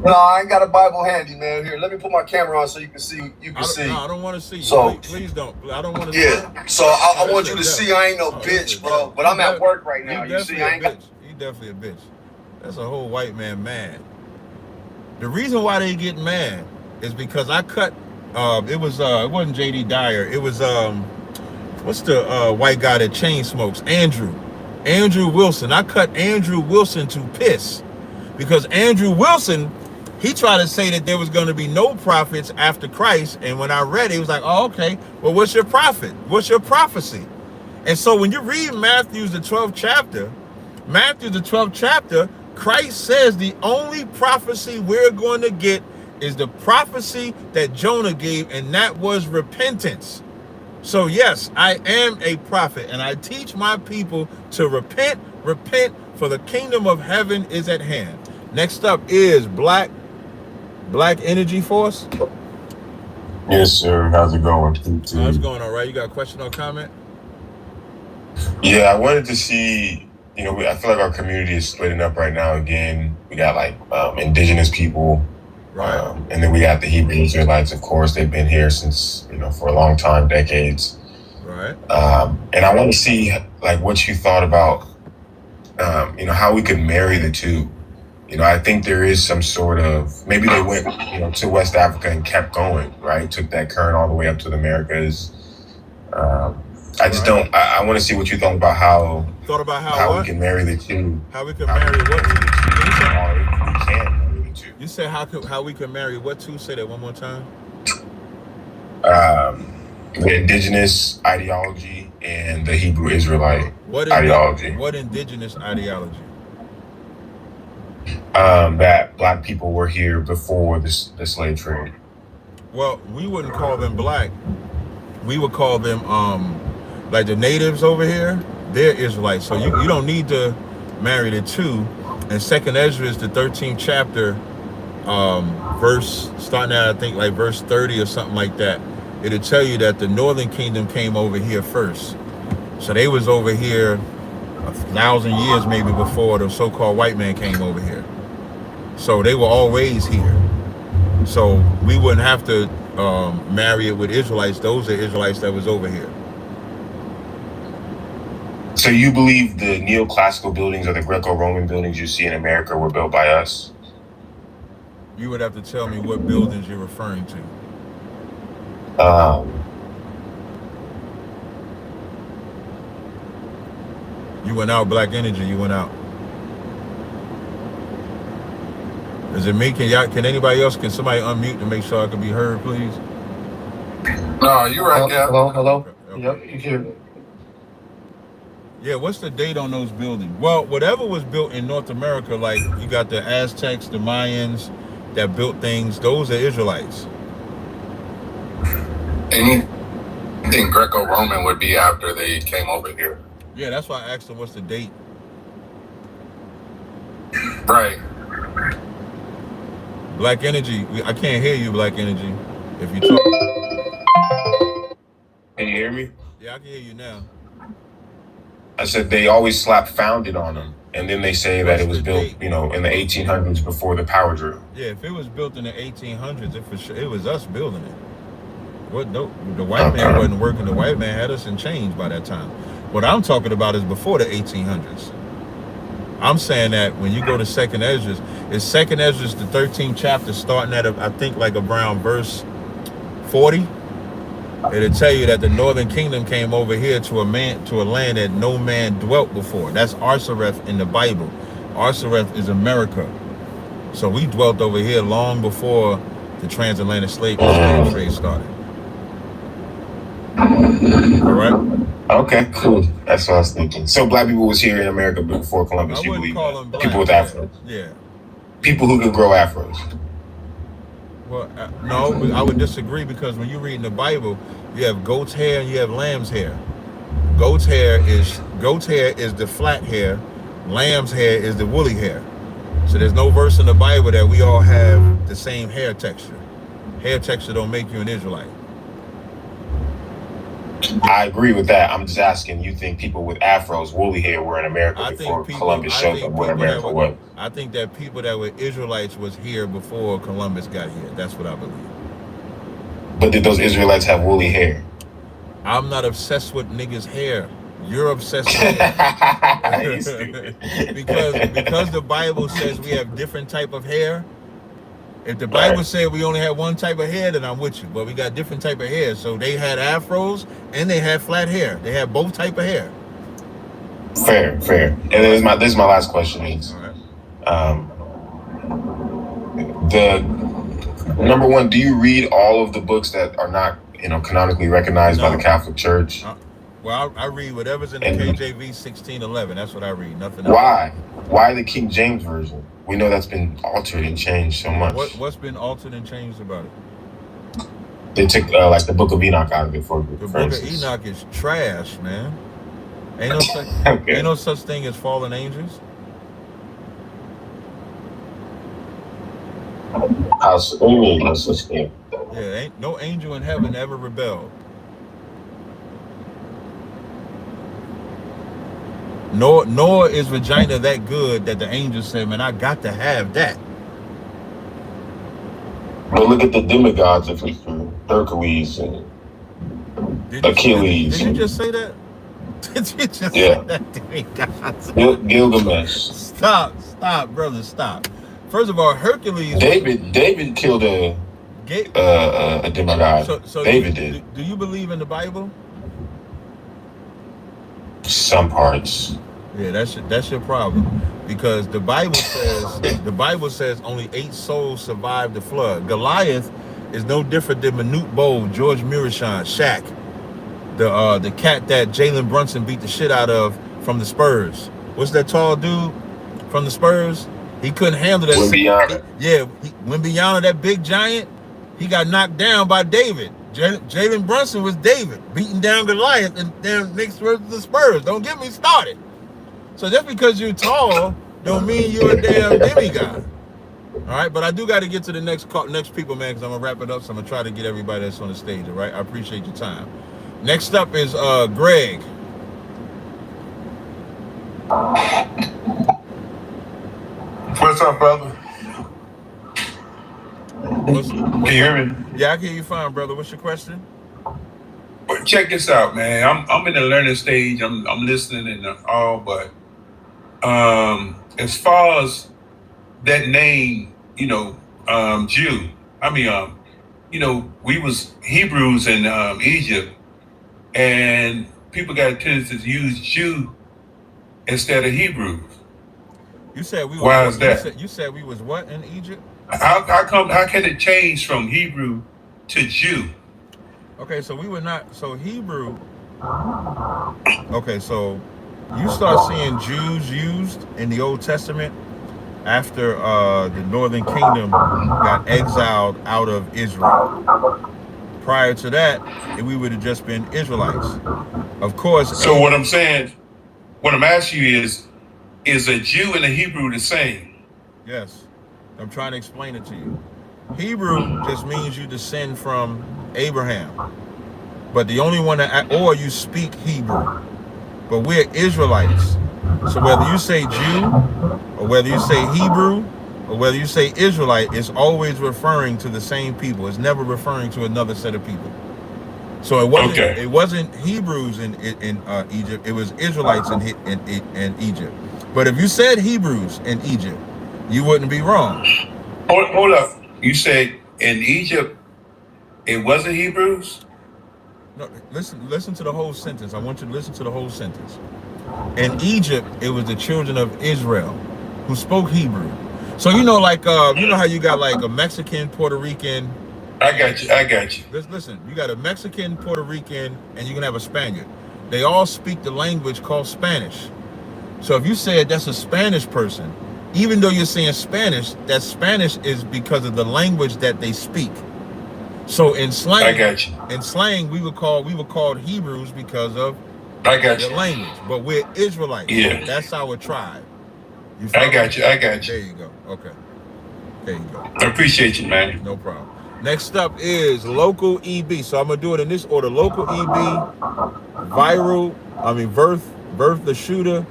No, I ain't got a Bible handy, man. Here, let me put my camera on so you can see. No, I don't want to see you. So please don't. I don't want to. Yeah. So I want you to see I ain't no bitch, bro. But I'm at work right now. You see, I ain't got. You definitely a bitch. That's a whole white man mad. The reason why they get mad is because I cut. It wasn't J.D. Dyer. It was what's the white guy that chain smokes? Andrew Wilson. I cut Andrew Wilson to piss. Because Andrew Wilson, he tried to say that there was going to be no prophets after Christ. And when I read it, he was like, oh, okay, well, what's your prophet? What's your prophecy? And so when you read Matthew, the 12th chapter, Christ says the only prophecy we're going to get is the prophecy that Jonah gave, and that was repentance. So yes, I am a prophet, and I teach my people to repent, for the kingdom of heaven is at hand. Next up is Black Energy Force. Yes, sir. How's it going? How's it going? All right. You got a question or comment? Yeah, I wanted to see. I feel like our community is splitting up right now again. We got like indigenous people, right, and then we got the Hebrew Israelites. Of course, they've been here since for a long time, decades. Right. And I want to see like what you thought about, how we could marry the two. I think there is some sort of, maybe they went, to West Africa and kept going, right? Took that current all the way up to the Americas. I just don't. I want to see what you thought about how we can marry the two. How we can marry what two? We can't marry the two. You said how we can marry what two? Say that one more time. The indigenous ideology and the Hebrew Israelite ideology. What indigenous ideology? That black people were here before the slave trade. Well, we wouldn't call them black. We would call them like the natives over here. They're Israelites. So you don't need to marry the two. And Second Ezra is the 13th chapter, verse starting at I think like verse 30 or something like that. It'll tell you that the northern kingdom came over here first. So they was over here 1,000 years maybe before the so-called white man came over here. So they were always here. So we wouldn't have to marry it with Israelites. Those are Israelites that was over here. So you believe the neoclassical buildings or the Greco-Roman buildings you see in America were built by us? You would have to tell me what buildings you're referring to. You went out, Black Energy, you went out. Is it me? Can anybody else, can somebody unmute to make sure I can be heard, please? No, you're right, yeah. Hello? Okay. Yep, you can. Yeah, what's the date on those buildings? Well, whatever was built in North America, like you got the Aztecs, the Mayans that built things, those are Israelites. Anything Greco-Roman would be after they came over here. Yeah, that's why I asked them what's the date. Right. Black Energy, I can't hear you, Black Energy, if you talk. Can you hear me? Yeah, I can hear you now. I said they always slap founded on them. and then they say that it was built, you know, in the 1800s before the power drill. Yeah, if it was built in the 1800s, it was us building it. What? No, the white man wasn't working. The white man had us in chains by that time. What I'm talking about is before the 1800s. I'm saying that when you go to Second Esdras, it's Second Esdras, the 13th chapter, starting at I think like around verse 40. It'll tell you that the northern kingdom came over here to a land that no man dwelt before. That's Arsareth in the Bible. Arsareth is America. So we dwelt over here long before the transatlantic slave trade started. All right. Okay, cool. That's what I was thinking. So black people was here in America before Columbus. You believe that? People with afros. Yeah. People who could grow afros. Well, no, I would disagree, because when you read in the Bible, you have goat's hair and you have lamb's hair. Goat's hair is the flat hair. Lamb's hair is the woolly hair. So there's no verse in the Bible that we all have the same hair texture. Hair texture don't make you an Israelite. I agree with that. I'm just asking, you think people with afros, woolly hair, were in America before Columbus showed them what America was? I think that people that were Israelites was here before Columbus got here. That's what I believe. But did those Israelites have woolly hair? I'm not obsessed with niggas' hair. You're obsessed with hair. because the Bible says we have different type of hair. If the Bible said we only had one type of hair, then I'm with you. But we got different type of hair. So they had afros and they had flat hair. They had both type of hair. Fair. And this is my last question is, the number one, do you read all of the books that are not, canonically recognized by the Catholic Church? Well, I read whatever's in the KJV 1611. That's what I read. Nothing else. Why? Why the King James Version? We know that's been altered and changed so much. What's been altered and changed about it? They took like the Book of Enoch out of it for The Book of Enoch is trash, man. Ain't no such thing as fallen angels. What do you mean no such thing? Yeah, ain't no angel in heaven ever rebelled. Nor is vagina that good that the angels say, man, I got to have that. But look at the demigods of history, Hercules and Achilles. Did you just say that? Did you just say that, demigods? Gilgamesh. Stop, brother, stop. First of all, Hercules. David killed a demigod. So David did. Do you believe in the Bible? Some parts. Yeah, that's your problem, because the Bible says only 8 souls survived the flood. Goliath is no different than Manute Bol, George Murichan, Shaq, the cat that Jalen Brunson beat the shit out of from the Spurs. What's that tall dude from the Spurs? He couldn't handle that. Wembanyama, that big giant, he got knocked down by David. Jalen Brunson was David beating down Goliath and then next versus the Spurs. Don't get me started. So just because you're tall don't mean you're a damn demigod. All right, but I do got to get to the next people, man, because I'm gonna wrap it up. So I'm gonna try to get everybody that's on the stage. All right, I appreciate your time. Next up is Greg. What's up, brother? Can you hear me? Yeah, I can hear you fine, brother. What's your question? Well, check this out, man. I'm in the learning stage. I'm listening and all, but as far as that name, Jew. I mean, we was Hebrews in Egypt, and people got a tendency to use Jew instead of Hebrews. You said we. Why is that? You said we was what in Egypt? How can it change from Hebrew to Jew? Okay, so we were not. So Hebrew. Okay, so you start seeing Jews used in the Old Testament after the Northern Kingdom got exiled out of Israel. Prior to that, we would have just been Israelites. Of course. So what I'm asking you is a Jew and a Hebrew the same? Yes. I'm trying to explain it to you. Hebrew just means you descend from Abraham. But the only one or you speak Hebrew. But we're Israelites. So whether you say Jew, or whether you say Hebrew, or whether you say Israelite, it's always referring to the same people. It's never referring to another set of people. So it wasn't Hebrews in Egypt. It was Israelites in Egypt. But if you said Hebrews in Egypt, you wouldn't be wrong. Hold up. You said in Egypt it wasn't Hebrews? No, listen to the whole sentence. I want you to listen to the whole sentence. In Egypt, it was the children of Israel who spoke Hebrew. So you know, like you know how you got like a Mexican, Puerto Rican. I got you. Listen, you got a Mexican, Puerto Rican, and you can have a Spaniard. They all speak the language called Spanish. So if you said that's a Spanish person, even though you're saying Spanish, that Spanish is because of the language that they speak. So in slang, we were called Hebrews because of the language. But we're Israelites. Yeah. That's our tribe. I got you. There you go. Okay. There you go. I appreciate you, man. No problem. Next up is local EB. So I'm gonna do it in this order: local EB, Verth the shooter,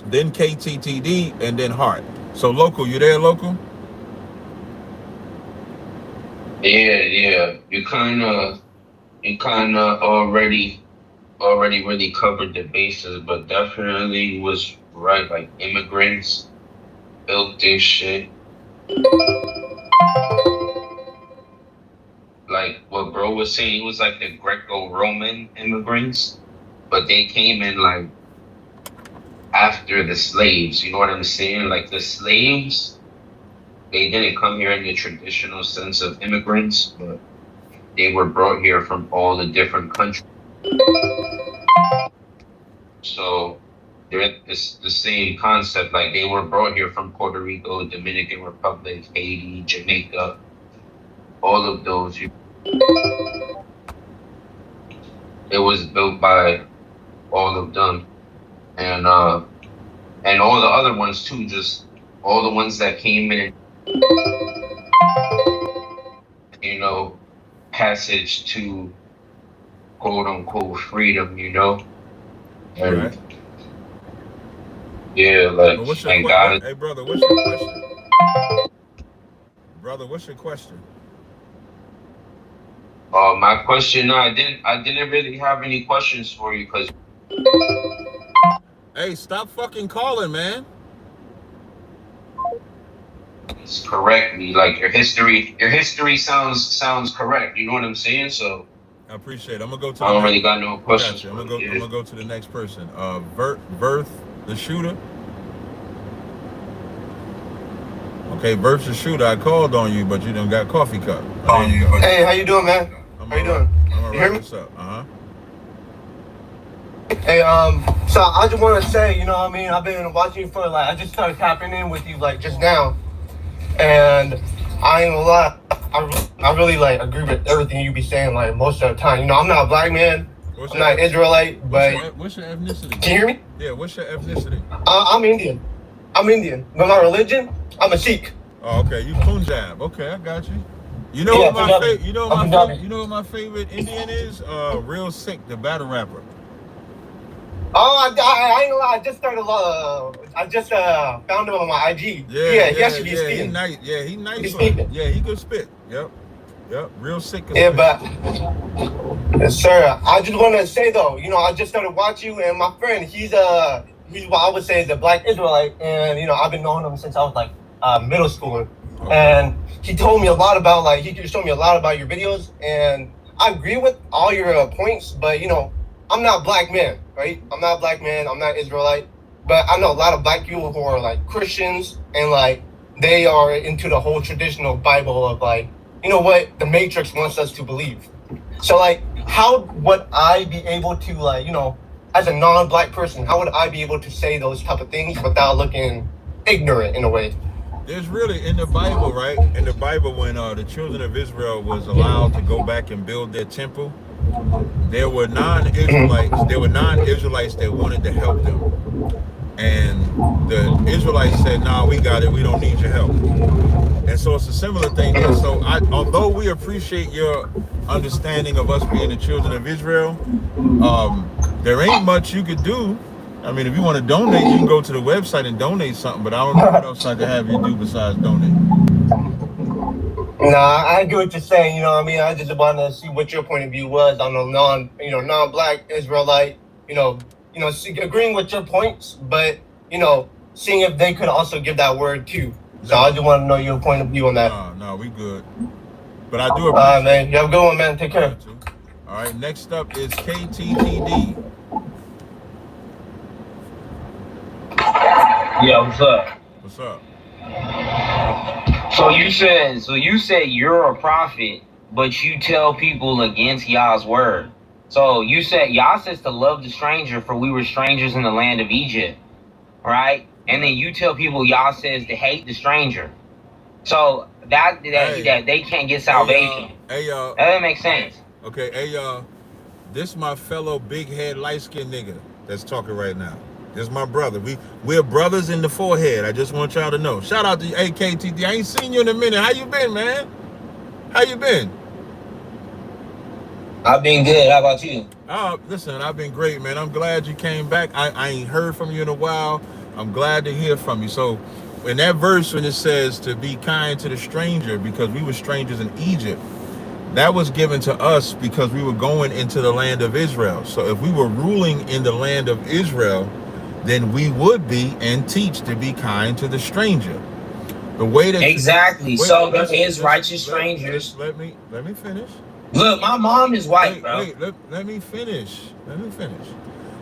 then KTTD, and then Hart. So local, you there, local? Yeah. You kind of already really covered the bases, but definitely was right. Like immigrants built this shit. Like what bro was saying, it was like the Greco-Roman immigrants, but they came in like after the slaves. You know what I'm saying? Like the slaves, they didn't come here in the traditional sense of immigrants, but they were brought here from all the different countries. So it's the same concept. Like they were brought here from Puerto Rico, Dominican Republic, Haiti, Jamaica, all of those. It was built by all of them, and all the other ones too. Just all the ones that came in, you know, passage to quote unquote freedom, you know. And right. Yeah, like thank God. Hey brother, what's your question? Brother, what's your question? My question, no, I didn't really have any questions for you because. Hey, stop fucking calling, man. It's correct me. Like your history sounds correct. You know what I'm saying? So I appreciate it. I'm gonna go to I don't really got no questions. I'm gonna go to the next person. Verth the shooter. Okay, Verth the shooter. I called on you, but you done got coffee cup. Hey, how you doing, man? How you doing? You hear me? What's up? Hey, so I just want to say, you know what I mean? I've been watching you for I just started tapping in with you just now, and I ain't gonna lie, I really agree with everything you be saying most of the time. You know, I'm not a black man, I'm not Israelite, but what's your ethnicity? Can you hear me? Yeah, what's your ethnicity? I'm Indian, but my religion, I'm a Sikh. Oh, okay, you Punjab. Okay, I got you. You know what my favorite Indian is? Real Sick, the battle rapper. Oh, I ain't gonna lie. I just found him on my IG. Yeah, he actually be speaking. He nice. He could spit. Yep. Real Sick. Yeah, but yes, sir. I just want to say though, you know, I just started watching you, and my friend, he's what I would say is a black Israelite, and you know, I've been knowing him since I was middle schooler, and he told me a lot about he showed me a lot about your videos, and I agree with all your points, but you know, I'm not a black man, right? I'm not a black man. I'm not Israelite, but I know a lot of black people who are Christians, and they are into the whole traditional Bible of you know what the Matrix wants us to believe. So how would I be able to you know, as a non-black person, how would I be able to say those type of things without looking ignorant in a way? There's really in the Bible, right? In the Bible, when the children of Israel was allowed to go back and build their temple, there were non-Israelites. There were non-Israelites that wanted to help them, and the Israelites said, "Nah, we got it. We don't need your help." And so it's a similar thing there. So although we appreciate your understanding of us being the children of Israel, there ain't much you could do I mean, if you want to donate, you can go to the website and donate something, but I don't know what else I can have you do besides donate. Nah, I get what you're saying. You know what I mean? I just want to see what your point of view was on a non-black Israelite. Agreeing with your points, but seeing if they could also give that word too. So I just want to know your point of view on that. No, we good. But I do appreciate. All right, man. You have a good one, man. Take care. All right. Next up is KTTD. Yeah, what's up? What's up? So you said you're a prophet, but you tell people against Yah's word. So you said Yah says to love the stranger, for we were strangers in the land of Egypt, right? And then you tell people Yah says to hate the stranger. So that they can't get salvation. Hey y'all. That doesn't make sense. Okay, hey y'all. This my fellow big head light skinned nigga that's talking right now. This is my brother. We're brothers in the forehead. I just want y'all to know. Shout out to AKTD. I ain't seen you in a minute. How you been, man? How you been? I've been good. How about you? Listen, I've been great, man. I'm glad you came back. I ain't heard from you in a while. I'm glad to hear from you. So in that verse when it says to be kind to the stranger because we were strangers in Egypt, that was given to us because we were going into the land of Israel. So if we were ruling in the land of Israel, then we would be and teach to be kind to the stranger. The way that exactly. So there is righteous strangers. Let me finish. Look, my mom is white, bro. Let me finish.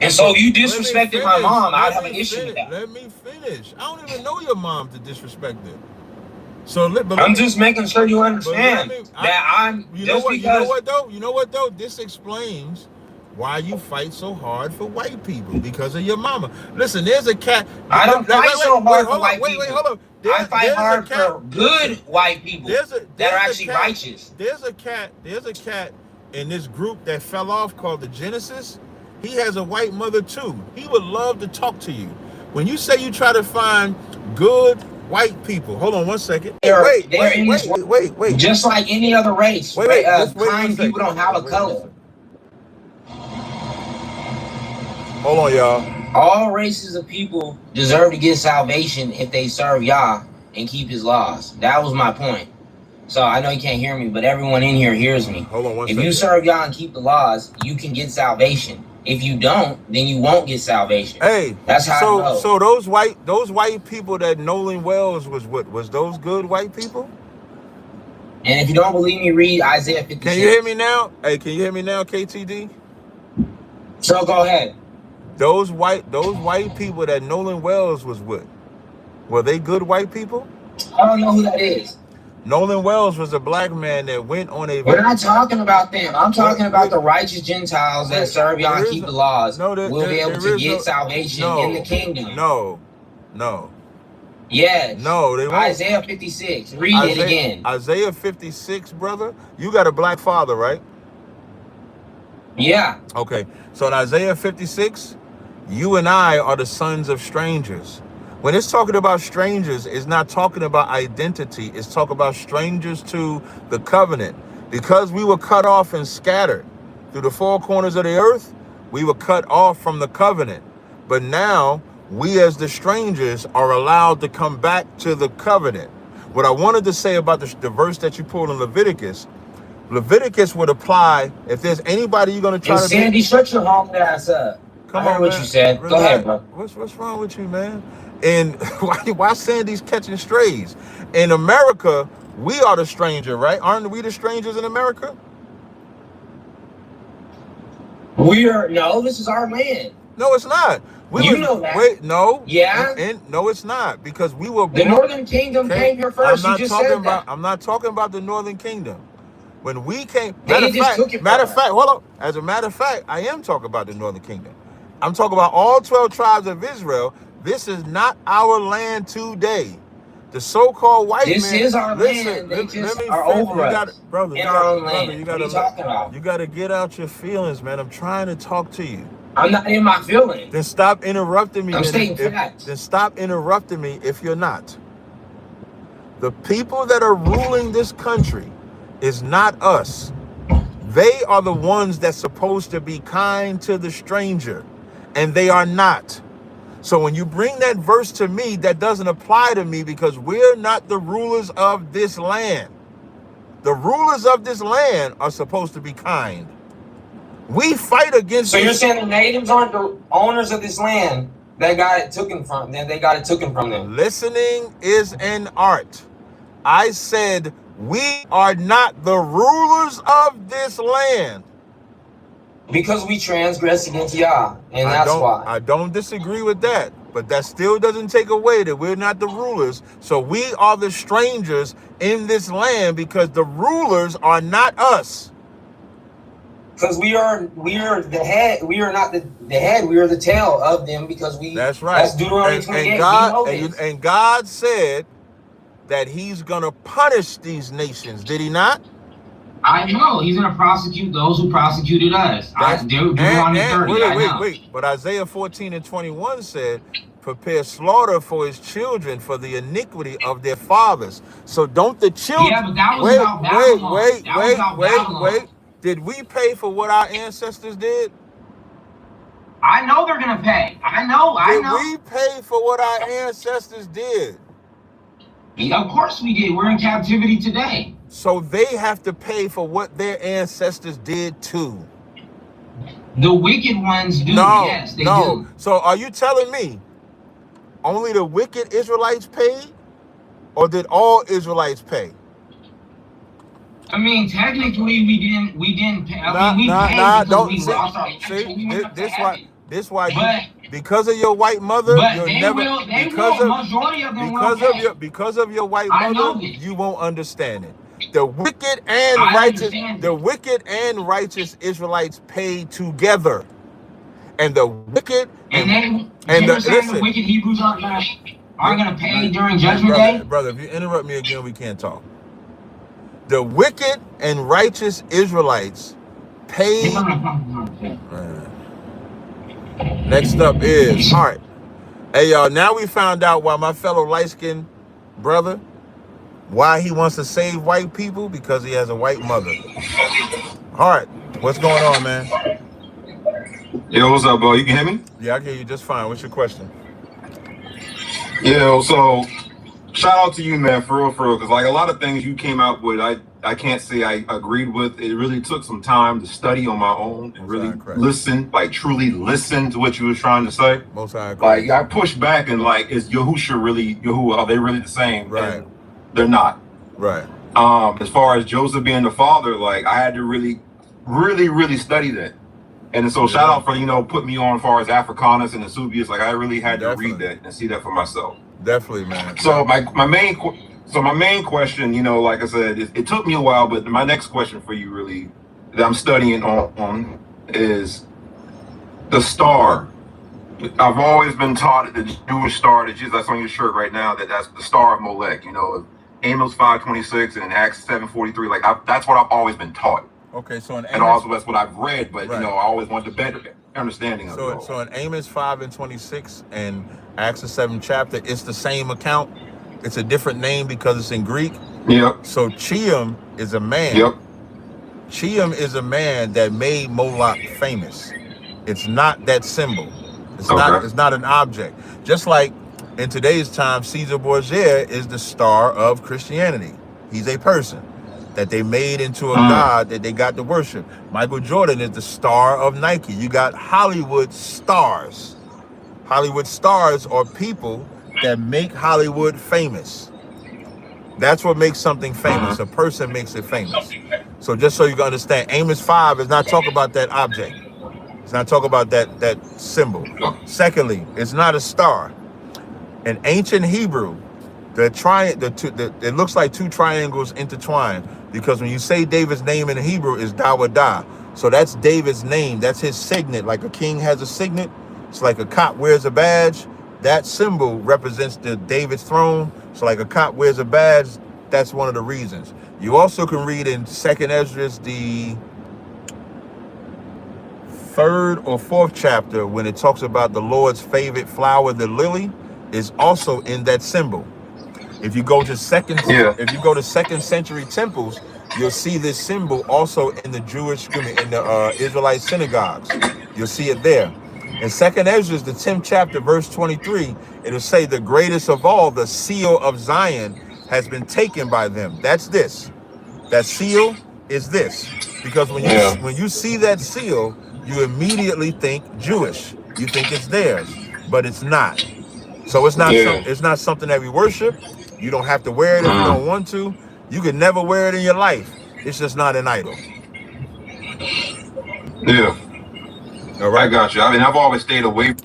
And so you disrespected my mom. I have an issue with that. Let me finish. I don't even know your mom to disrespect her. So I'm just making sure you understand that I'm. You know what though? This explains why you fight so hard for white people, because of your mama. Listen, there's a cat. I don't fight so hard for white people. Wait, hold on. I fight hard for good white people that are actually righteous. There's a cat in this group that fell off called the Genesis. He has a white mother too. He would love to talk to you. When you say you try to find good white people, hold on one second. Wait. Just like any other race, kind people don't have a color. Hold on, y'all. All races of people deserve to get salvation if they serve Yah and keep his laws. That was my point. So I know you can't hear me, but everyone in here hears me. Hold on one second. If you serve Yah and keep the laws, you can get salvation. If you don't, then you won't get salvation. Hey, that's how I know. So those white people that Nolan Wells was with, was those good white people? And if you don't believe me, read Isaiah 56. Can you hear me now? Hey, can you hear me now, KTD? So go ahead. Those white people that Nolan Wells was with, were they good white people? I don't know who that is. Nolan Wells was a black man that went on a... We're not talking about them. I'm talking about the righteous Gentiles that serve Yah and keep the laws. Will be able to get salvation in the kingdom. No. Yes. No, they won't. Isaiah 56. Read it again. Isaiah 56, brother. You got a black father, right? Yeah. Okay. So in Isaiah 56, you and I are the sons of strangers. When it's talking about strangers, it's not talking about identity. It's talking about strangers to the covenant. Because we were cut off and scattered through the four corners of the earth, we were cut off from the covenant. But now, we as the strangers are allowed to come back to the covenant. What I wanted to say about the verse that you pulled in Leviticus would apply if there's anybody you're going to try to... Sandy, shut your home ass up. Come on, what you said. Go ahead, bro. What's wrong with you, man? And why Sandy's catching strays? In America, we are the stranger, right? Aren't we the strangers in America? No, this is our land. No, it's not. You know that. Wait, no. Yeah? No, it's not, because we were... The Northern Kingdom came here first. You just said that. I'm not talking about the Northern Kingdom. When we came... Matter of fact, hold up. As a matter of fact, I am talking about the Northern Kingdom. I'm talking about all 12 tribes of Israel. This is not our land today. The so-called white man... This is our land. They just are over us. Brother, in our own land. What are you talking about? You got to get out your feelings, man. I'm trying to talk to you. I'm not in my feelings. Then stop interrupting me. I'm stating facts. Then stop interrupting me if you're not. The people that are ruling this country is not us. They are the ones that's supposed to be kind to the stranger. And they are not. So when you bring that verse to me, that doesn't apply to me because we're not the rulers of this land. The rulers of this land are supposed to be kind. We fight against. So you're saying the natives aren't the owners of this land? They got it taken from them. They got it taken from them. Listening is an art. I said we are not the rulers of this land. Because we transgress against Yah, and that's why. I don't disagree with that, but that still doesn't take away that we're not the rulers. So we are the strangers in this land because the rulers are not us. Because we are the head. We are not the head. We are the tail of them because we. That's right. That's Deuteronomy 28. And God said that He's gonna punish these nations. Did He not? I know he's going to prosecute those who prosecuted us. Deuteronomy 30. Wait. But Isaiah 14:21 said, prepare slaughter for his children for the iniquity of their fathers. So don't the children... Yeah, but that was about Babylon. Wait. Did we pay for what our ancestors did? I know they're going to pay. I know. Did we pay for what our ancestors did? Of course we did. We're in captivity today. So they have to pay for what their ancestors did too. The wicked ones do. Yes, they do. So are you telling me only the wicked Israelites paid, or did all Israelites pay? I mean, technically, we didn't pay. I mean, we paid because we lost our life. This why because of your white mother, you'll never because of your white mother, you won't understand it. The wicked and righteous Israelites paid together, and the wicked the wicked Hebrews aren't gonna pay during Judgment Day. Brother, if you interrupt me again, we can't talk. The wicked and righteous Israelites paid. Next up is Heart. Hey y'all, now we found out why my fellow light-skinned brother, why he wants to save white people, because he has a white mother. Heart, what's going on, man? Yo, what's up, bro? You can hear me? Yeah, I can hear you just fine. What's your question? Yeah, so shout out to you, man, for real, because like a lot of things you came out with, I can't say I agreed with. It really took some time to study on my own and really listen, like truly listen to what you was trying to say. Like I pushed back and like, is Yahusha really Yahuwah? Are they really the same? Right. And they're not. Right. As far as Joseph being the father, like I had to really study that. And so shout out for, putting me on as far as Africanus and Asubius. Like I really had to read that and see that for myself. Definitely, man. So my main question, like I said, it took me a while, but my next question for you really that I'm studying on is the star. I've always been taught that the Jewish star, that's on your shirt right now, that's the star of Molech, Amos 5:26 and Acts 7:43. Like that's what I've always been taught. Okay, so in Amos, and also that's what I've read, but I always wanted a better understanding of it. So in Amos 5:26 and Acts the 7th chapter, it's the same account. It's a different name because it's in Greek. Yep. So Chiam is a man. Yep. Chiam is a man that made Moloch famous. It's not that symbol. It's not an object. Just like in today's time, Caesar Borgia is the star of Christianity. He's a person that they made into a god that they got to worship. Michael Jordan is the star of Nike. You got Hollywood stars. Hollywood stars are people that make Hollywood famous. That's what makes something famous. A person makes it famous. So just so you can understand, Amos 5 is not talking about that object. It's not talking about that symbol. Secondly, it's not a star. In ancient Hebrew, it looks like two triangles intertwined, because when you say David's name in Hebrew is Dawadah. So that's David's name. That's his signet. Like a king has a signet. It's like a cop wears a badge. That symbol represents David's throne. So like a cop wears a badge, that's one of the reasons. You also can read in 2nd Esdras, the 3rd or 4th chapter, when it talks about the Lord's favorite flower, the lily, is also in that symbol. If you go to second century temples, you'll see this symbol also in the Israelite synagogues. You'll see it there. In 2nd Ezra, the 10th chapter, verse 23, it'll say the greatest of all, the seal of Zion, has been taken by them. That's this. That seal is this. Because when you see that seal, you immediately think Jewish. You think it's theirs, but it's not. So it's not it's not something that we worship. You don't have to wear it if you don't want to. You could never wear it in your life. It's just not an idol. Yeah. All right. I got you. I mean, I've always stayed away.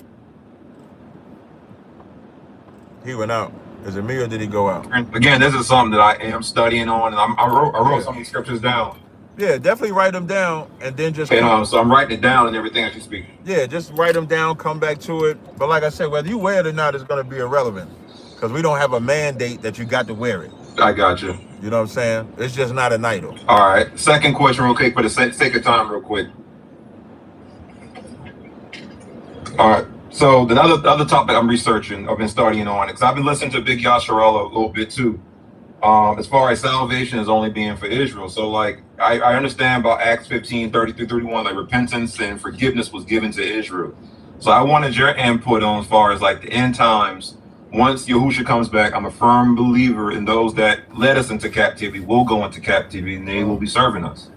He went out. Is it me or did he go out? Again, this is something that I am studying on, and I wrote some of these scriptures down. Yeah, definitely write them down and then just. So I'm writing it down and everything as you speak. Yeah, just write them down, come back to it. But like I said, whether you wear it or not is going to be irrelevant because we don't have a mandate that you got to wear it. I got you. You know what I'm saying? It's just not an idol. All right. Second question, real quick, for the sake of time, real quick. All right. So the other topic I'm researching, I've been studying on, because I've been listening to Big Yasharella a little bit too. As far as salvation is only being for Israel. So like I understand about Acts 15, 30-31, like repentance and forgiveness was given to Israel. So I wanted your input on as far as like the end times. Once Yahushua comes back, I'm a firm believer in those that led us into captivity will go into captivity and they will be serving us.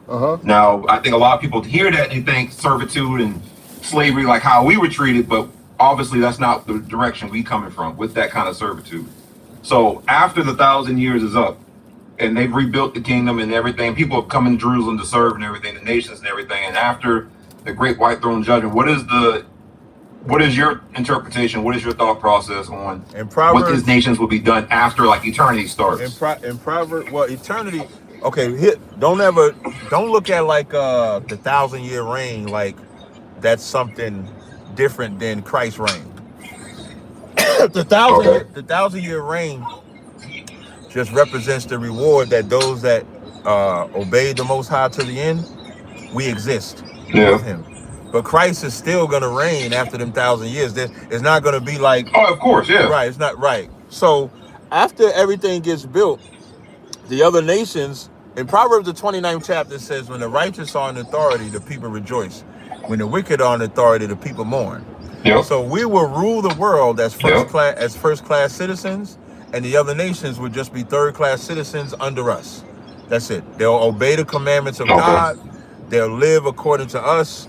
Now, I think a lot of people hear that and think servitude and slavery like how we were treated, but obviously that's not the direction we coming from with that kind of servitude. So after the 1,000 years is up and they've rebuilt the kingdom and everything, people have come in Jerusalem to serve and everything, the nations and everything. And after the great white throne judgment, what is your interpretation? What is your thought process on what these nations will be done after like eternity starts? In Proverbs, well, eternity. Okay, don't look at like the 1,000-year reign like that's something different than Christ's reign. The 1,000-year reign just represents the reward that those that obey the Most High to the end, we exist with Him. But Christ is still going to reign after them 1,000 years. It's not going to be like... Oh, of course, yeah. Right, it's not right. So after everything gets built, the other nations... In Proverbs, the 29th chapter says, when the righteous are in authority, the people rejoice. When the wicked are in authority, the people mourn. So we will rule the world as first class citizens, and the other nations would just be third class citizens under us. That's it. They'll obey the commandments of God. They'll live according to us.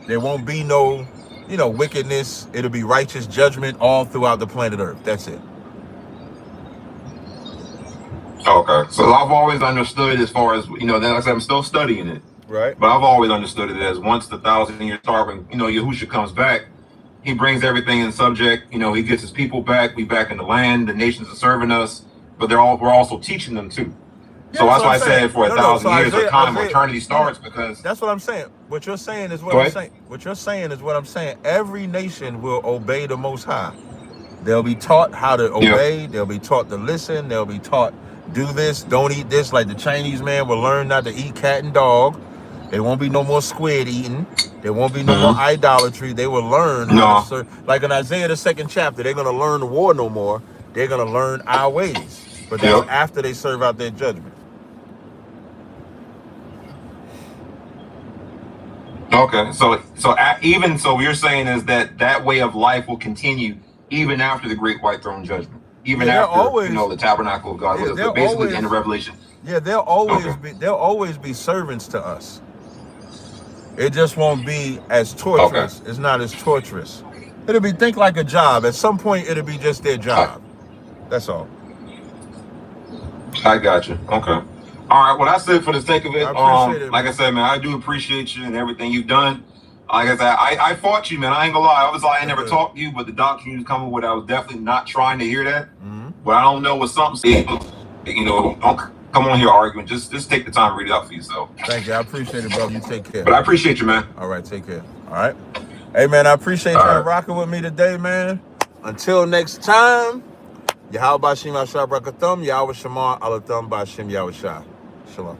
There won't be no, wickedness. It'll be righteous judgment all throughout the planet Earth. That's it. Okay. So I've always understood as far as, like I said, I'm still studying it. Right. But I've always understood it as once the 1,000 years start, when, Yahushua comes back, he brings everything in subject. He gets his people back. We back in the land. The nations are serving us, but we're also teaching them too. So that's why I said for 1,000 years, a time where eternity starts, because that's what I'm saying. What you're saying is what I'm saying. What you're saying is what I'm saying. Every nation will obey the Most High. They'll be taught how to obey. They'll be taught to listen. They'll be taught do this, don't eat this. Like the Chinese man will learn not to eat cat and dog. There won't be no more squid eating. There won't be no more idolatry. They will learn how to serve. Like in Isaiah, the 2nd chapter, they're going to learn the war no more. They're going to learn our ways. But that's after they serve out their judgment. Okay. So you're saying is that way of life will continue even after the great white throne judgment. Even after the tabernacle of God, basically in the Revelation. Yeah, they'll always be servants to us. It just won't be as torturous. It's not as torturous. It'll be think like a job. At some point, it'll be just their job. That's all. I got you. Okay. All right. Well, that's it for the sake of it. Like I said, man, I do appreciate you and everything you've done. Like I said, I fought you, man. I ain't gonna lie. Obviously, I ain't never talked to you, but the doctrine you was coming with, I was definitely not trying to hear that. But I don't know what something, don't come on here arguing. Just take the time to read it out for yourself. Thank you. I appreciate it, brother. You take care. But I appreciate you, man. All right, take care. All right. Hey, man, I appreciate you rocking with me today, man. Until next time, Yahweh Bashim Asher Brakathum, Yahweh Shema Alathum Bashim Yahweh Shah. Shalom.